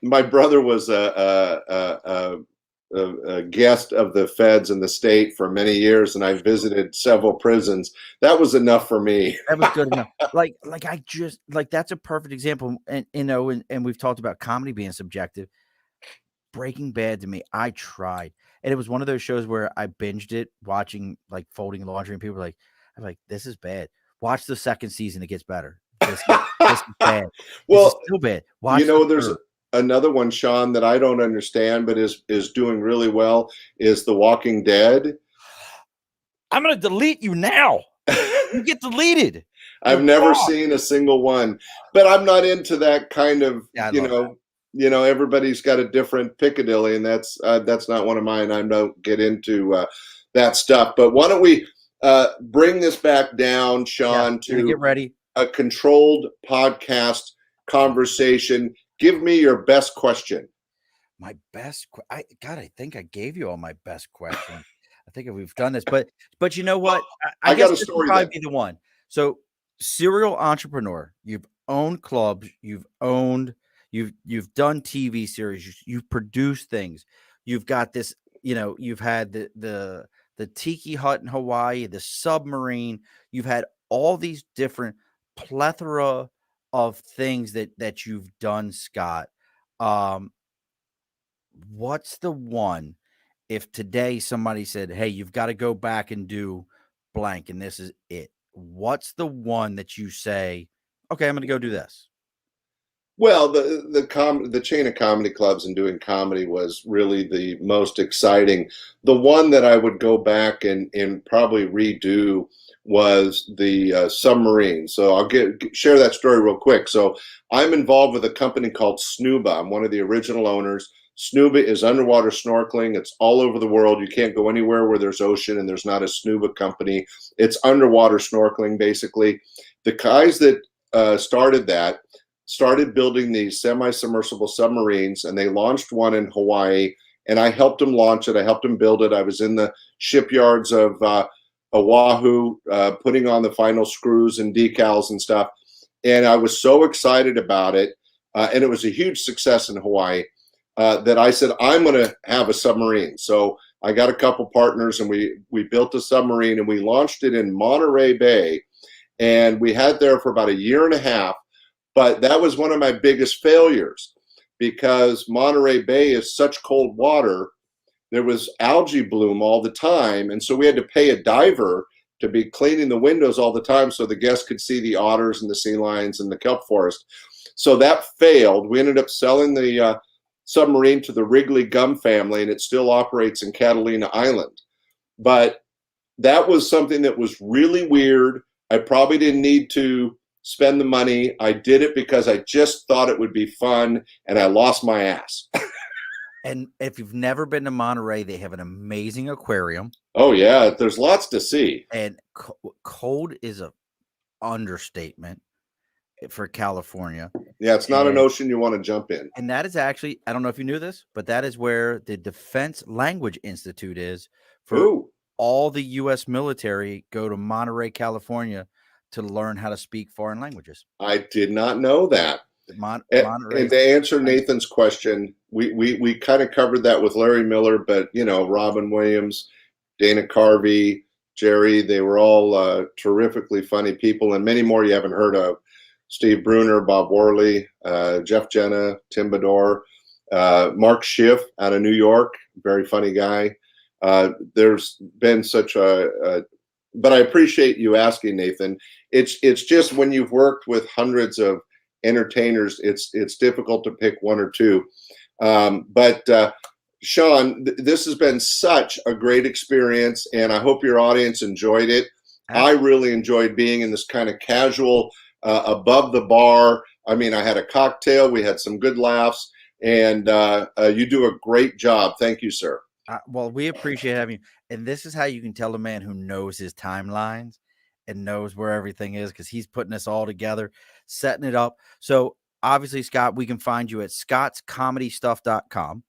My brother was a guest of the feds in the state for many years, and I visited several prisons. That was enough for me. That was good enough. That's a perfect example. And and we've talked about comedy being subjective. Breaking Bad, to me, I tried, and it was one of those shows where I binged it, watching like folding laundry, and people were like, "I'm like, this is bad. Watch the second season; it gets better. This is bad. Well, this is still bad. Watch there's another one, Sean, that I don't understand, but is doing really well. Is The Walking Dead? I'm gonna delete you now. You get deleted. I've never seen a single one, but I'm not into that kind of everybody's got a different Piccadilly, and that's not one of mine. I don't get into that stuff. But why don't we bring this back down, Sean, to get ready. A controlled podcast conversation. Give me your best question. My best, I think I gave you all my best questions. I think we've done this, but you know what? I guess got a this story. Would probably be the one. So, serial entrepreneur. You've owned clubs. You've done TV series. You've produced things. You've got this. You've had the tiki hut in Hawaii, the submarine. You've had all these different plethora of things that you've done, Scott. Um, what's the one, if today somebody said, "Hey, you've got to go back and do blank, and this is it." What's the one that you say, "Okay, I'm going to go do this"? Well, the chain of comedy clubs and doing comedy was really the most exciting. The one that I would go back and probably redo was the submarine. So I'll share that story real quick. So I'm involved with a company called Snuba. I'm one of the original owners. Snuba is underwater snorkeling. It's all over the world. You can't go anywhere where there's ocean and there's not a Snuba company. It's underwater snorkeling, basically. The guys that started building these semi-submersible submarines, and they launched one in Hawaii, and I helped them launch it. I helped them build it. I was in the shipyards of Oahu, putting on the final screws and decals and stuff, and I was so excited about it, and it was a huge success in Hawaii, that I said, I'm going to have a submarine. So I got a couple partners, and we built a submarine, and we launched it in Monterey Bay, and we had there for about a year and a half. But that was one of my biggest failures, because Monterey Bay is such cold water. There was algae bloom all the time. And so we had to pay a diver to be cleaning the windows all the time so the guests could see the otters and the sea lions and the kelp forest. So that failed. We ended up selling the submarine to the Wrigley Gum family, and it still operates in Catalina Island. But that was something that was really weird. I probably didn't need to spend the money. I did it because I just thought it would be fun, and I lost my ass. And if you've never been to Monterey, they have an amazing aquarium. Oh yeah, there's lots to see. And cold is a understatement for California. Yeah, it's not an ocean you want to jump in. And that is actually, I don't know if you knew this, but that is where the Defense Language Institute is for all the U.S. military. Go to Monterey, California, to learn how to speak foreign languages. I did not know that. And to answer Nathan's question, we kind of covered that with Larry Miller, but Robin Williams, Dana Carvey, Jerry, they were all terrifically funny people, and many more you haven't heard of. Steve Bruner, Bob Worley, Jeff Jenna, Tim Bedore, Mark Schiff out of New York, very funny guy. There's been such but I appreciate you asking, Nathan. It's just when you've worked with hundreds of entertainers, it's difficult to pick one or two. But Sean, this has been such a great experience, and I hope your audience enjoyed it. I really enjoyed being in this kind of casual, above the bar. I mean, I had a cocktail, we had some good laughs, and you do a great job. Thank you, sir. Well, we appreciate having you. And this is how you can tell a man who knows his timelines and knows where everything is, because he's putting this all together, setting it up. So obviously, Scott, we can find you at scottscomedystuff.com.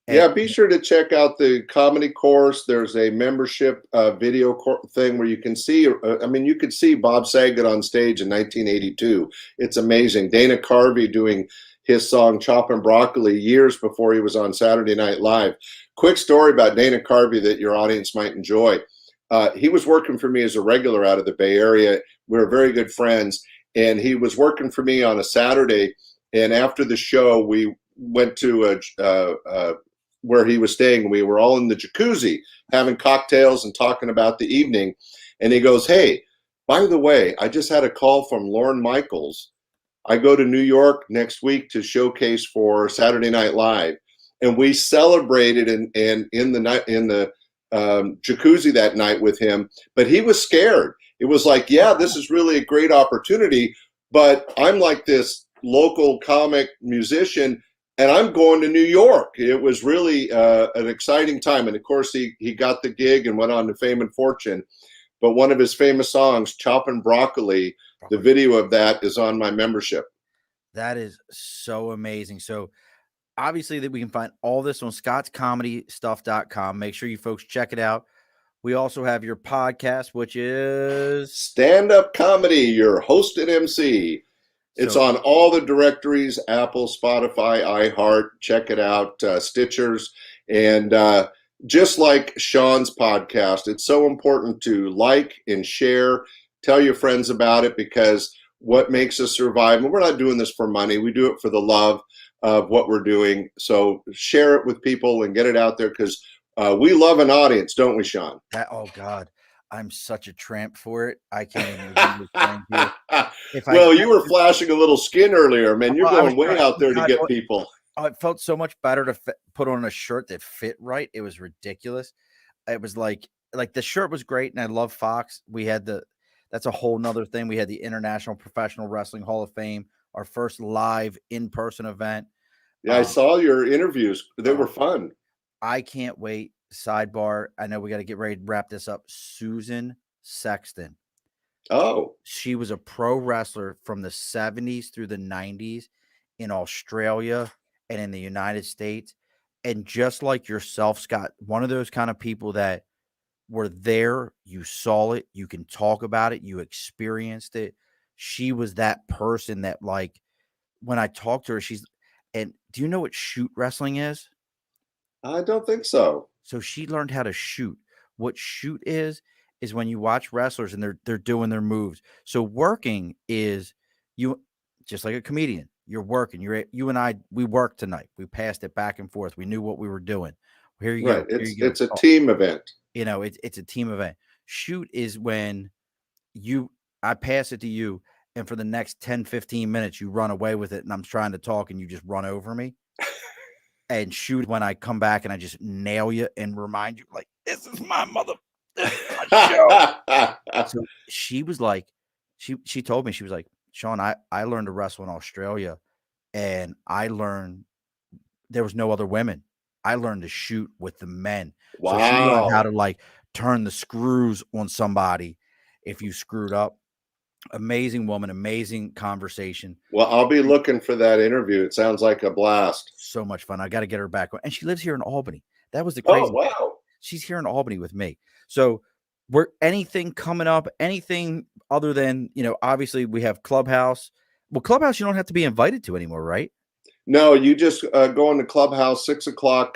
Yeah, be sure to check out the comedy course. There's a membership video thing where you can see, you could see Bob Saget on stage in 1982. It's amazing. Dana Carvey doing his song Choppin' Broccoli years before he was on Saturday Night Live. Quick story about Dana Carvey that your audience might enjoy. He was working for me as a regular out of the Bay Area. We were very good friends, and he was working for me on a Saturday, and after the show, we went to where he was staying. We were all in the jacuzzi having cocktails and talking about the evening, and he goes, "Hey, by the way, I just had a call from Lorne Michaels. I go to New York next week to showcase for Saturday Night Live." And we celebrated in the jacuzzi that night with him, but he was scared. It was like, yeah, this is really a great opportunity, but I'm like this local comic musician, and I'm going to New York. It was really an exciting time. And of course, he got the gig and went on to fame and fortune. But one of his famous songs, Choppin' Broccoli, the video of that is on my membership. That is so amazing. So obviously that we can find all this on scottscomedystuff.com. Make sure you folks check it out. We also have your podcast, which is Stand Up Comedy, your host and MC. It's on all the directories, Apple, Spotify, iHeart. Check it out, Stitchers. And just like Sean's podcast, it's so important to like and share. Tell your friends about it, because what makes us survive, and we're not doing this for money. We do it for the love of what we're doing. So share it with people and get it out there, because we love an audience, don't we, Sean? Oh God, I'm such a tramp for it. I can't even begin to explain to you. Well, you were flashing a little skin earlier, man. You're going way out there to get people. Oh, it felt so much better to put on a shirt that fit right. It was ridiculous. It was like the shirt was great, and I love Fox. We had that's a whole nother thing. We had the International Professional Wrestling Hall of Fame, our first live in-person event. Yeah, I saw your interviews. They were fun. I can't wait. Sidebar, I know we got to get ready to wrap this up. Susan Sexton. Oh. She was a pro wrestler from the 70s through the 90s in Australia and in the United States. And just like yourself, Scott, one of those kind of people that were there, you saw it, you can talk about it, you experienced it. She was that person that, like, when I talked to her, and do you know what shoot wrestling is? I don't think so. So she learned how to shoot. What shoot is when you watch wrestlers and they're doing their moves. So working is you, just like a comedian, you're working. You and I, we worked tonight. We passed it back and forth. We knew what we were doing. Here you go. It's a team event. You know, it's a team event. Shoot is when I pass it to you, and for the next 10, 15 minutes, you run away with it, and I'm trying to talk, and you just run over me. And shoot when I come back and I just nail you and remind you, like, this is my show. So she was like, she told me, she was like, Sean, I learned to wrestle in Australia, and I learned there was no other women. I learned to shoot with the men. Wow. So she learned how to, like, turn the screws on somebody if you screwed up. Amazing woman, amazing conversation. Well, I'll be looking for that interview. It sounds like a blast. So much fun. I got to get her back. And she lives here in Albany. That was the crazy. Oh, wow. She's here in Albany with me. So anything coming up, anything other than, obviously we have Clubhouse. Well, Clubhouse, you don't have to be invited to anymore, right? No, you just go into Clubhouse, 6 o'clock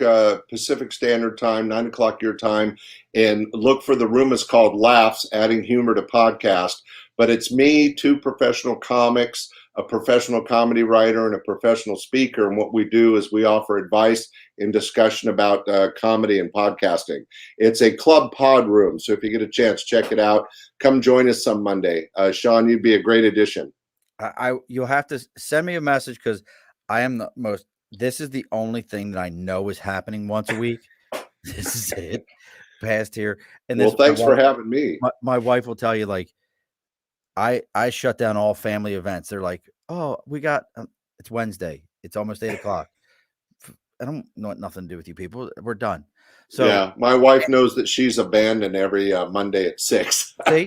Pacific Standard Time, 9 o'clock your time, and look for the room. It's called Laughs, Adding Humor to Podcast. But it's me, 2 professional comics, a professional comedy writer, and a professional speaker. And what we do is we offer advice and discussion about comedy and podcasting. It's a club pod room. So if you get a chance, check it out. Come join us some Monday. Sean, you'd be a great addition. You'll have to send me a message, because I am this is the only thing that I know is happening once a week. This is it. Past here. And well, thanks for having me. My wife will tell you, like, I shut down all family events. They're like, oh, we got, it's Wednesday. It's almost 8 o'clock. I don't want nothing to do with you people. We're done. So yeah, my wife knows that she's abandoned every Monday at 6. See?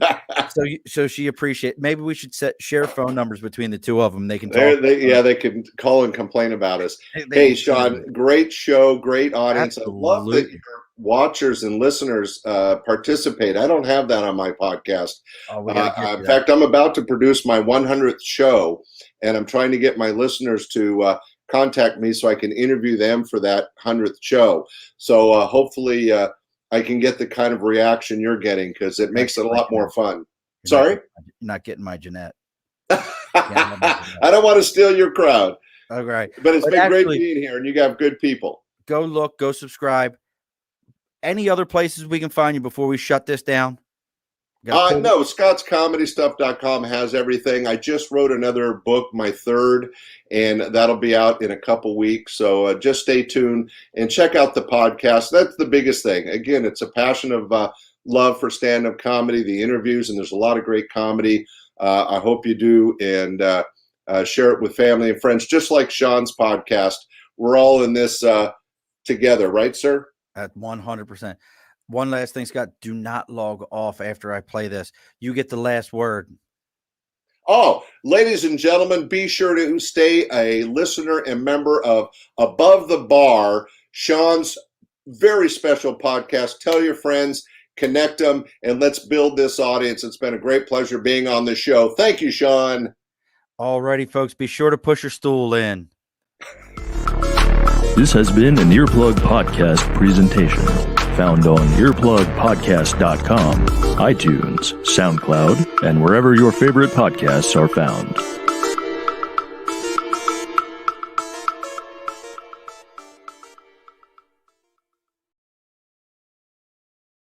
So she appreciates. Maybe we should share phone numbers between the two of them. They can talk. They can call and complain about us. Hey, Sean, great show, great audience. Absolutely. I love that your watchers and listeners participate. I don't have that on my podcast. In fact, I'm about to produce my 100th show, and I'm trying to get my listeners to contact me so I can interview them for that 100th show. So hopefully I can get the kind of reaction you're getting, because it makes it a lot more fun. Sorry? You're not getting my Jeanette. I don't want to steal your crowd. All right. But it's been great being here, and you have good people. Go subscribe. Any other places we can find you before we shut this down? No, scottscomedystuff.com has everything. I just wrote another book, my 3rd, and that'll be out in a couple weeks. So just stay tuned and check out the podcast. That's the biggest thing. Again, it's a passion of love for stand-up comedy, the interviews, and there's a lot of great comedy. I hope you do, and share it with family and friends, just like Sean's podcast. We're all in this together, right, sir? At 100%. One last thing, Scott, do not log off after I play this. You get the last word. Oh, ladies and gentlemen, be sure to stay a listener and member of Above the Bar, Sean's very special podcast. Tell your friends, connect them, and let's build this audience. It's been a great pleasure being on the show. Thank you, Sean. All righty, folks, be sure to push your stool in. This has been an Earplug Podcast presentation. found on earplugpodcast.com, iTunes, SoundCloud, and wherever your favorite podcasts are found.